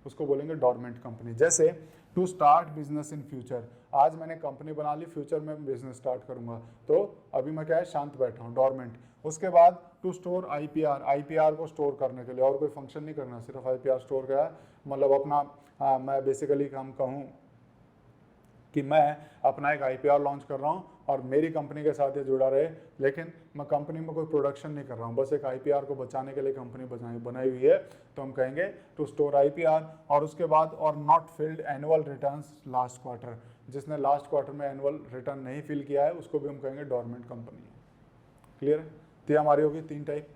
उसको बोलेंगे डोरमेंट कंपनी। जैसे to start business in future, आज मैंने कंपनी बना ली, फ्यूचर में बिजनेस स्टार्ट करूंगा, तो अभी मैं क्या है शांत बैठा हूँ, डोरमेंट। उसके बाद टू स्टोर आईपीआर, आईपीआर को स्टोर करने के लिए, और कोई फंक्शन नहीं करना, सिर्फ आईपीआर स्टोर किया है, मतलब अपना, हाँ मैं बेसिकली हम कहूँ कि मैं अपना एक आईपीआर लॉन्च कर रहा हूँ और मेरी कंपनी के साथ ये जुड़ा रहे, लेकिन मैं कंपनी में कोई प्रोडक्शन नहीं कर रहा हूँ, बस एक आईपीआर को बचाने के लिए कंपनी बनाई हुई है, तो हम कहेंगे टू स्टोर आईपीआर। और उसके बाद और not filled annual returns last quarter, जिसने लास्ट क्वार्टर में एनुअल रिटर्न नहीं फिल किया है उसको भी हम कहेंगे डोरमेंट कंपनी है। क्लियर है? तो ये हमारी होगी 3 टाइप।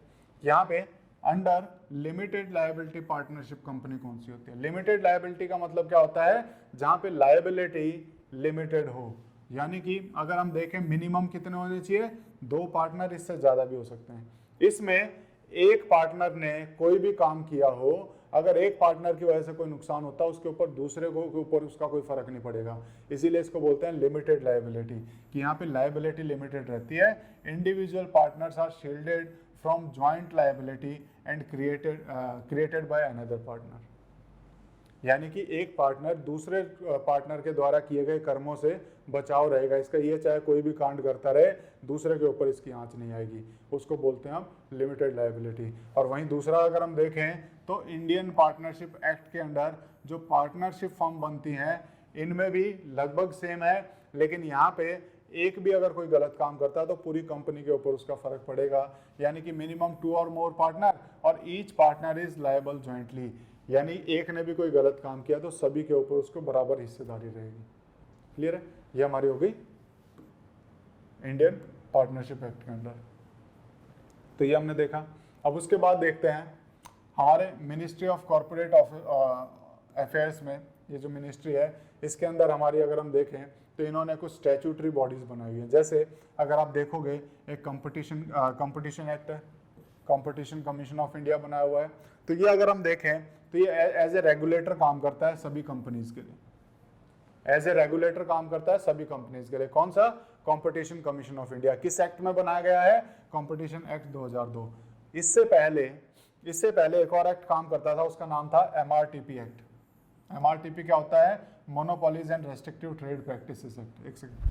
यहाँ पे under limited liability partnership company कौन सी होती है? लिमिटेड लायबिलिटी का मतलब क्या होता है? जहां पे लायबिलिटी लिमिटेड हो, यानी कि अगर हम देखें मिनिमम कितने होने चाहिए, 2 पार्टनर, इससे ज्यादा भी हो सकते हैं। इसमें एक पार्टनर ने कोई भी काम किया हो, अगर एक पार्टनर की वजह से कोई नुकसान होता है उसके ऊपर दूसरे को के ऊपर उसका कोई फर्क नहीं पड़ेगा, इसीलिए इसको बोलते हैं लिमिटेड लायबिलिटी, कि यहाँ पे लायबिलिटी लिमिटेड रहती है। Individual partners are shielded from joint liability and created by another partner, यानी कि एक पार्टनर दूसरे पार्टनर के द्वारा किए गए कर्मों से बचाव रहेगा इसका, ये चाहे कोई भी कांड करता रहे दूसरे के ऊपर इसकी आंच नहीं आएगी, उसको बोलते हैं हम लिमिटेड लायबिलिटी। और वहीं दूसरा अगर हम देखें तो इंडियन पार्टनरशिप एक्ट के अंडर जो पार्टनरशिप फर्म बनती हैं इनमें भी लगभग सेम है, लेकिन यहाँ पे एक भी अगर कोई गलत काम करता है तो पूरी कंपनी के ऊपर उसका फर्क पड़ेगा, यानी कि मिनिमम 2 और मोर पार्टनर और each partner is liable jointly, यानी एक ने भी कोई गलत काम किया तो सभी के ऊपर उसको बराबर हिस्सेदारी रहेगी। क्लियर है? ये हमारी हो गई इंडियन पार्टनरशिप एक्ट के अंदर, तो ये हमने देखा। अब उसके बाद देखते हैं हमारे मिनिस्ट्री ऑफ कॉर्पोरेट अफेयर्स में, ये जो मिनिस्ट्री है इसके अंदर हमारी अगर हम देखें तो इन्होंने कुछ स्टैट्यूटरी बॉडीज बनाई हुई है। जैसे अगर आप देखोगे एक कंपटीशन एक्ट है, कंपटीशन कमीशन ऑफ इंडिया बनाया हुआ है, तो ये अगर हम देखें तो ये एज ए रेगुलेटर काम करता है सभी कंपनीज के लिए, एज ए रेगुलेटर काम करता है सभी कंपनीज के लिए। कौन सा? Competition commission of India. किस एक्ट में बनाया गया है? Competition act 2002। इससे पहले एक और एक्ट काम करता था, उसका नाम था एमआरटीपी एक्ट। एमआरटीपी क्या होता है? Monopolies and restrictive trade practices act. एक second,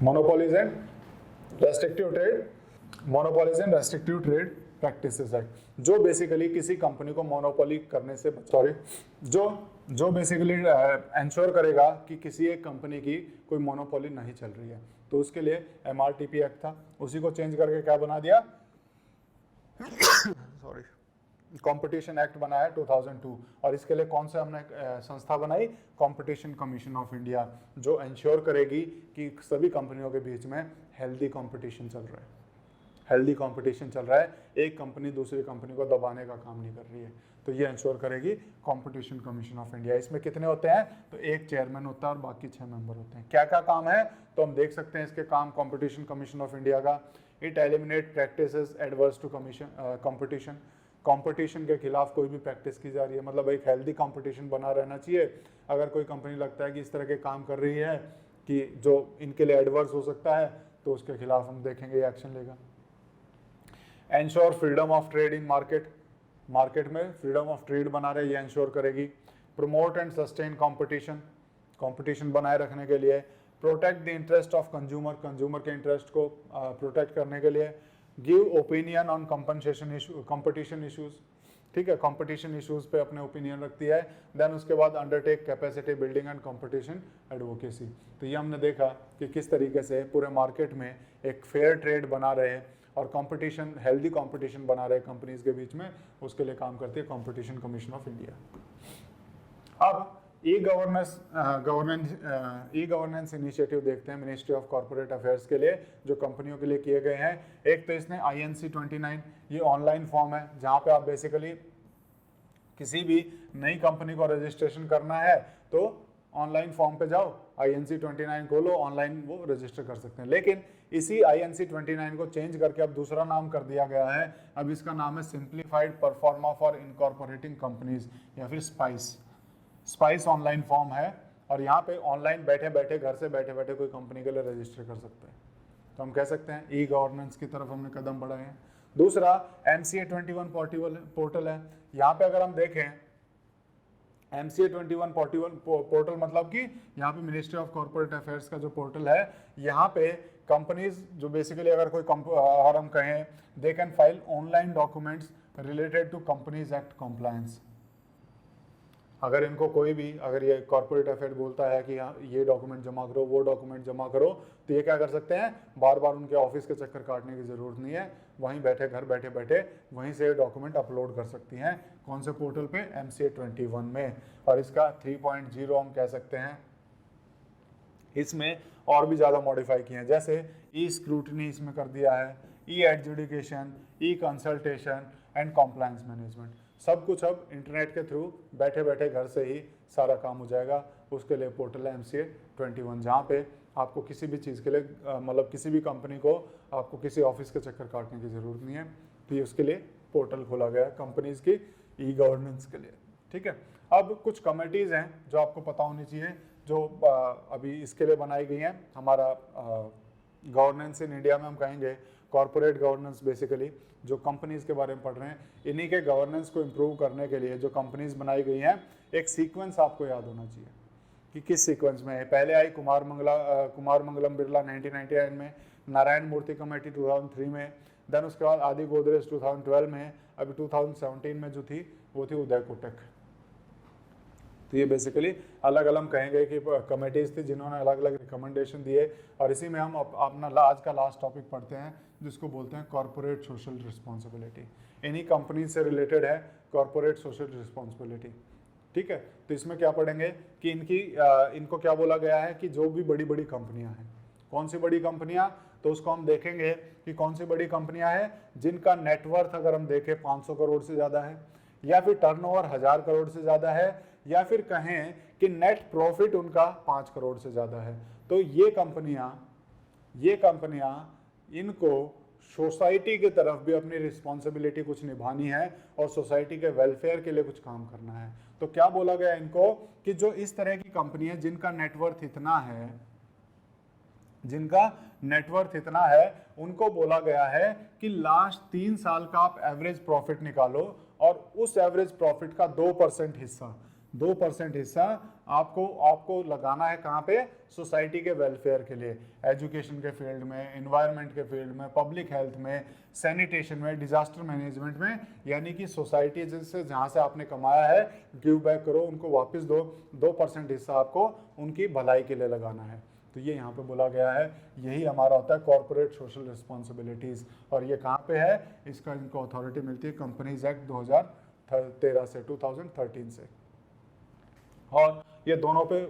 monopolies and restrictive trade practices act, जो बेसिकली किसी कंपनी को मोनोपोली करने से जो बेसिकली इंश्योर करेगा कि किसी एक कंपनी की कोई मोनोपोली नहीं चल रही है, तो उसके लिए एमआरटीपी एक्ट था। उसी को चेंज करके क्या बना दिया? सॉरी, कंपटीशन एक्ट बनाया 2002। और इसके लिए कौन सा हमने संस्था बनाई? कंपटीशन कमीशन ऑफ इंडिया, जो इंश्योर करेगी कि सभी कंपनियों के बीच में हेल्दी कंपटीशन चल रहा है, हेल्दी कंपटीशन चल रहा है, एक कंपनी दूसरी कंपनी को दबाने का काम नहीं कर रही है, तो ये इंश्योर करेगी कंपटीशन कमीशन ऑफ इंडिया। इसमें कितने होते हैं? तो एक चेयरमैन होता है और बाकी 6 मेंबर होते हैं। क्या क्या काम है तो हम देख सकते हैं इसके काम कंपटीशन कमीशन ऑफ इंडिया का। It eliminate practices adverse to competition, competition के खिलाफ कोई भी प्रैक्टिस की जा रही है, मतलब एक हेल्दी कंपटीशन बना रहना चाहिए। अगर कोई कंपनी लगता है कि इस तरह के काम कर रही है कि जो इनके लिए एडवर्स हो सकता है, तो उसके खिलाफ हम देखेंगे एक्शन लेगा। Ensure freedom of trade in market में फ्रीडम ऑफ ट्रेड बना रहे, ये इंश्योर करेगी। प्रमोट एंड सस्टेन कंपटीशन बनाए रखने के लिए। Protect the interest of consumer के इंटरेस्ट को प्रोटेक्ट करने के लिए। Give opinion on competition issues, ठीक है, कंपटीशन इश्यूज पे अपने ओपिनियन रखती है। देन उसके बाद undertake capacity building and competition advocacy. तो ये हमने देखा कि किस तरीके से पूरे मार्केट में एक फेयर ट्रेड बना रहे और कंपटीशन, हेल्दी कंपटीशन बना रहे कंपनीज के बीच में, उसके लिए काम करती है कंपटीशन कमीशन ऑफ इंडिया। अब ई गवर्नेंस इनिशिएटिव देखते हैं मिनिस्ट्री ऑफ कॉर्पोरेट अफेयर्स के लिए, जो कंपनियों के लिए किए गए हैं। एक तो इसने INC 29, ये ऑनलाइन फॉर्म है जहां पे आप बेसिकली किसी भी नई कंपनी को रजिस्ट्रेशन करना है तो ऑनलाइन फॉर्म पे जाओ, INC 29 खोलो, ऑनलाइन वो रजिस्टर कर सकते हैं। लेकिन इसी INC 29 को चेंज करके अब दूसरा नाम कर दिया गया है। अब इसका नाम है simplified pro forma for incorporating companies, या फिर स्पाइस ऑनलाइन फॉर्म है। और यहाँ पे ऑनलाइन बैठे बैठे, घर से बैठे बैठे कोई कंपनी के लिए रजिस्टर कर सकते हैं। तो हम कह सकते हैं ई गवर्नेंस की तरफ हमने कदम बढ़ाए हैं। दूसरा MCA 21 पोर्टल है। यहाँ पे अगर हम देखें MCA 21 पोर्टल मतलब कि यहाँ पे मिनिस्ट्री ऑफ कॉर्पोरेट अफेयर्स का जो पोर्टल है, यहाँ पे कंपनीज जो बेसिकली अगर कोई अगर हम कहें they can file online documents related to companies act compliance. अगर इनको कोई भी अगर ये कॉर्पोरेट अफेयर बोलता है कि हाँ ये डॉक्यूमेंट जमा करो, वो डॉक्यूमेंट जमा करो, तो ये क्या कर सकते हैं, बार बार उनके ऑफिस के चक्कर काटने की ज़रूरत नहीं है, वहीं बैठे घर बैठे बैठे वहीं से डॉक्यूमेंट अपलोड कर सकती हैं। कौन से पोर्टल पे, MCA 21 में। और इसका 3.0 हम कह सकते हैं, इसमें और भी ज़्यादा मॉडिफाई किए हैं, जैसे ई स्क्रूटनी इसमें कर दिया है, e adjudication, e consultation and compliance management. सब कुछ अब इंटरनेट के थ्रू बैठे बैठे घर से ही सारा काम हो जाएगा। उसके लिए पोर्टल है MCA 21, जहाँ पे आपको किसी भी चीज़ के लिए मतलब किसी भी कंपनी को आपको किसी ऑफिस के चक्कर काटने की ज़रूरत नहीं है। तो ये उसके लिए पोर्टल खोला गया है कंपनीज की ई गवर्नेंस के लिए। ठीक है, अब कुछ कमेटीज़ हैं जो आपको पता होनी चाहिए, जो अभी इसके लिए बनाई गई हैं। हमारा गवर्नेंस इन इंडिया में हम कहेंगे कॉर्पोरेट गवर्नेंस, बेसिकली जो कंपनीज के बारे में पढ़ रहे हैं, इन्हीं के गवर्नेंस को इम्प्रूव करने के लिए जो कंपनीज बनाई गई हैं, एक सीक्वेंस आपको याद होना चाहिए कि किस सीक्वेंस में है। पहले आई कुमार मंगलम बिरला 1999 में, नारायण मूर्ति कमेटी 2003 में, देन उसके बाद आदि गोदरेज 2012 में, अभी 2017 में जो थी वो थी उदय कोटक। तो ये बेसिकली अलग अलग कहेंगे कि कमेटीज थी जिन्होंने अलग अलग रिकमेंडेशन दिए। और इसी में हम अपना आज का लास्ट टॉपिक पढ़ते हैं जिसको बोलते हैं कॉर्पोरेट सोशल रिस्पॉन्सिबिलिटी। इन्हीं कंपनी से रिलेटेड है कॉर्पोरेट सोशल रिस्पॉन्सिबिलिटी। ठीक है, तो इसमें क्या पढ़ेंगे कि इनको क्या बोला गया है कि जो भी बड़ी बड़ी कंपनियां हैं, कौन सी बड़ी कंपनियां, तो उसको हम देखेंगे कि कौन सी बड़ी कंपनियां हैं जिनका नेटवर्थ अगर हम देखें 500 करोड़ से ज़्यादा है, या फिर टर्नओवर 1000 करोड़ से ज़्यादा है, या फिर कहें कि नेट प्रॉफिट उनका 5 करोड़ से ज़्यादा है। तो ये कंपनियां इनको सोसाइटी की तरफ भी अपनी रिस्पॉन्सिबिलिटी कुछ निभानी है और सोसाइटी के वेलफेयर के लिए कुछ काम करना है। तो क्या बोला गया इनको कि जो इस तरह की कंपनी है जिनका नेटवर्थ इतना है, उनको बोला गया है कि लास्ट 3 साल का आप एवरेज प्रॉफिट निकालो और उस एवरेज प्रॉफिट का 2% हिस्सा आपको लगाना है कहाँ पे, सोसाइटी के वेलफेयर के लिए, एजुकेशन के फील्ड में, एनवायरनमेंट के फील्ड में, पब्लिक हेल्थ में, सैनिटेशन में, डिजास्टर मैनेजमेंट में, यानी कि सोसाइटी जिससे जहाँ से आपने कमाया है गिव बैक करो, उनको वापस दो। 2% हिस्सा आपको उनकी भलाई के लिए लगाना है। तो ये यहाँ पे बोला गया है, यही हमारा होता है कॉर्पोरेट सोशल रिस्पॉन्सिबिलिटीज़। और ये कहाँ पे है, इसका इनको अथॉरिटी मिलती है कंपनीज एक्ट 2013 से 2013 से। और ये दोनों पे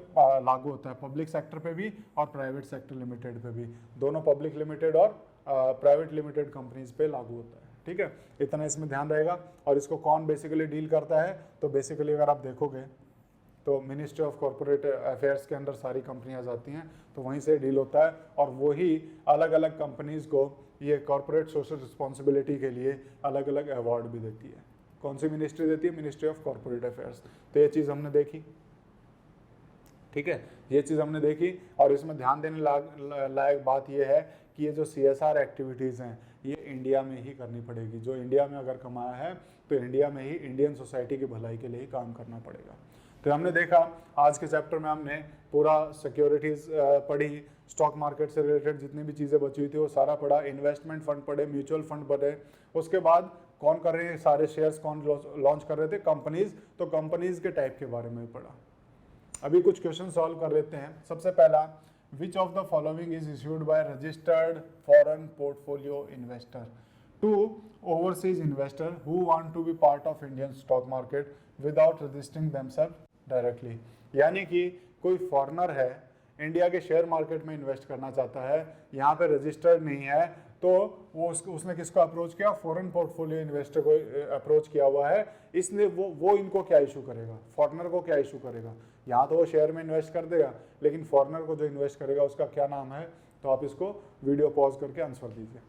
लागू होता है, पब्लिक सेक्टर पे भी और प्राइवेट सेक्टर लिमिटेड पे भी, दोनों पब्लिक लिमिटेड और प्राइवेट लिमिटेड कंपनीज पे लागू होता है। ठीक है, इतना इसमें ध्यान रहेगा। और इसको कौन बेसिकली डील करता है, तो बेसिकली अगर आप देखोगे तो मिनिस्ट्री ऑफ कॉर्पोरेट अफेयर्स के अंदर सारी कंपनियां जाती हैं, तो वहीं से डील होता है। और वही अलग अलग कंपनीज को ये कॉर्पोरेट सोशल रिस्पॉन्सिबिलिटी के लिए अलग अलग अवार्ड भी देती है। कौन सी मिनिस्ट्री देती है, मिनिस्ट्री ऑफ कॉर्पोरेट अफेयर्स। तो ये चीज़ हमने देखी, ठीक है, ये चीज़ हमने देखी। और इसमें ध्यान देने लायक बात यह है कि ये जो CSR एक्टिविटीज़ हैं ये इंडिया में ही करनी पड़ेगी। जो इंडिया में अगर कमाया है तो इंडिया में ही, इंडियन सोसाइटी की भलाई के लिए ही काम करना पड़ेगा। तो हमने देखा आज के चैप्टर में हमने पूरा सिक्योरिटीज़ पढ़ी, स्टॉक मार्केट से रिलेटेड जितनी भी चीज़ें बची हुई थी वो सारा पढ़ा, इन्वेस्टमेंट फंड पढ़े, म्यूचुअल फंड पढ़े। उसके बाद कौन कर रहे हैं सारे शेयर्स, कौन लॉन्च कर रहे थे, कंपनीज। तो कंपनीज के टाइप के बारे में पढ़ा। अभी कुछ क्वेश्चन सॉल्व कर लेते हैं। सबसे पहला, which of the following is issued by registered foreign portfolio investor to overseas investor who want to be part of Indian stock market without registering themselves directly. यानी कि कोई फॉरेनर है, इंडिया के शेयर मार्केट में invest करना चाहता है, यहाँ पे रजिस्टर्ड नहीं है, तो वो उसने किसको अप्रोच किया, फॉरेन पोर्टफोलियो इन्वेस्टर को अप्रोच किया हुआ है। इसलिए वो इनको क्या इशू करेगा, फॉरेनर को क्या इशू करेगा। यहाँ तो वो शेयर में इन्वेस्ट कर देगा, लेकिन फॉरेनर को जो इन्वेस्ट करेगा उसका क्या नाम है, तो आप इसको वीडियो पॉज करके आंसर दीजिए।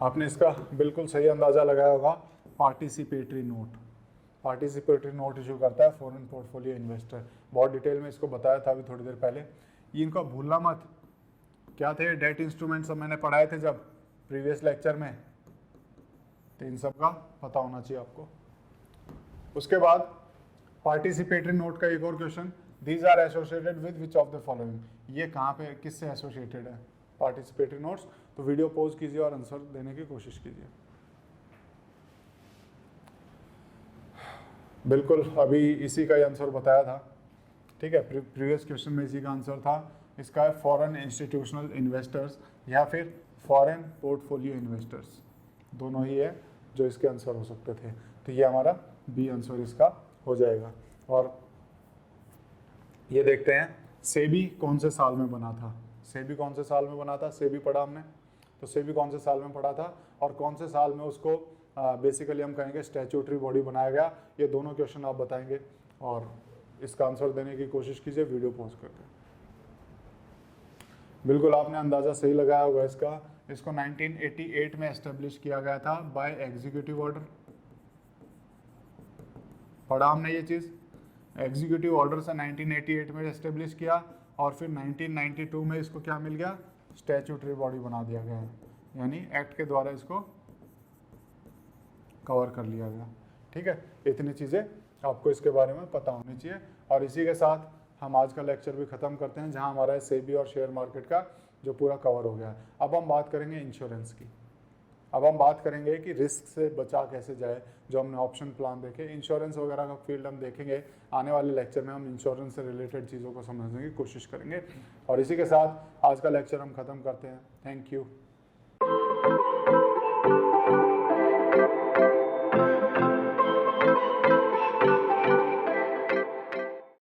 आपने इसका बिल्कुल सही अंदाजा लगाया होगा, participatory note. Participatory note issue करता है फॉरेन पोर्टफोलियो इन्वेस्टर। बहुत डिटेल में इसको बताया था अभी थोड़ी देर पहले। ये इनको भूलना मत क्या थे डेट इंस्ट्रूमेंट, सब मैंने पढ़ाए थे जब प्रीवियस लेक्चर में, तो इन सब का पता होना चाहिए आपको। उसके बाद पार्टिसिपेटरी नोट का एक और question, these are associated with which of the following, ये कहाँ पे किससे एसोसिएटेड है पार्टिसिपेटरी नोट्स। तो वीडियो पॉज कीजिए और आंसर देने की कोशिश कीजिए। बिल्कुल अभी इसी का ही आंसर बताया था, ठीक है, प्रीवियस क्वेश्चन में इसी का आंसर था। इसका है फॉरेन इंस्टीट्यूशनल इन्वेस्टर्स या फिर फॉरेन पोर्टफोलियो इन्वेस्टर्स, दोनों ही है जो इसके आंसर हो सकते थे। तो ये हमारा बी आंसर इसका हो जाएगा। और ये देखते हैं सेबी कौन से साल में बना था, सेबी कौन से साल में बना था, सेबी पढ़ा हमने, तो सेबी कौन से साल में पढ़ा था और कौन से साल में उसको बेसिकली हम कहेंगे स्टैट्यूटरी बॉडी बनाया गया। ये दोनों क्वेश्चन आप बताएंगे और इसका आंसर देने की कोशिश कीजिए वीडियो पॉज करके। बिल्कुल आपने अंदाज़ा सही लगाया होगा इसका। इसको 1988 में एस्टेब्लिश किया गया था बाय एग्जीक्यूटिव ऑर्डर, पढ़ा हमने ये चीज़, एग्जीक्यूटिव ऑर्डर से 1988 में एस्टेब्लिश किया और फिर 1992 में इसको क्या मिल गया, स्टैट्यूटरी बॉडी बना दिया गया है, यानी एक्ट के द्वारा इसको कवर कर लिया गया। ठीक है, इतनी चीज़ें आपको इसके बारे में पता होनी चाहिए। और इसी के साथ हम आज का लेक्चर भी ख़त्म करते हैं, जहां हमारा सेबी और शेयर मार्केट का जो पूरा कवर हो गया है। अब हम बात करेंगे इंश्योरेंस की, अब हम बात करेंगे कि रिस्क से बचा कैसे जाए, जो हमने ऑप्शन प्लान देखे, इंश्योरेंस वगैरह का फील्ड हम देखेंगे। आने वाले लेक्चर में हम इंश्योरेंस से रिलेटेड चीज़ों को समझने की कोशिश करेंगे। और इसी के साथ आज का लेक्चर हम ख़त्म करते हैं। Thank you.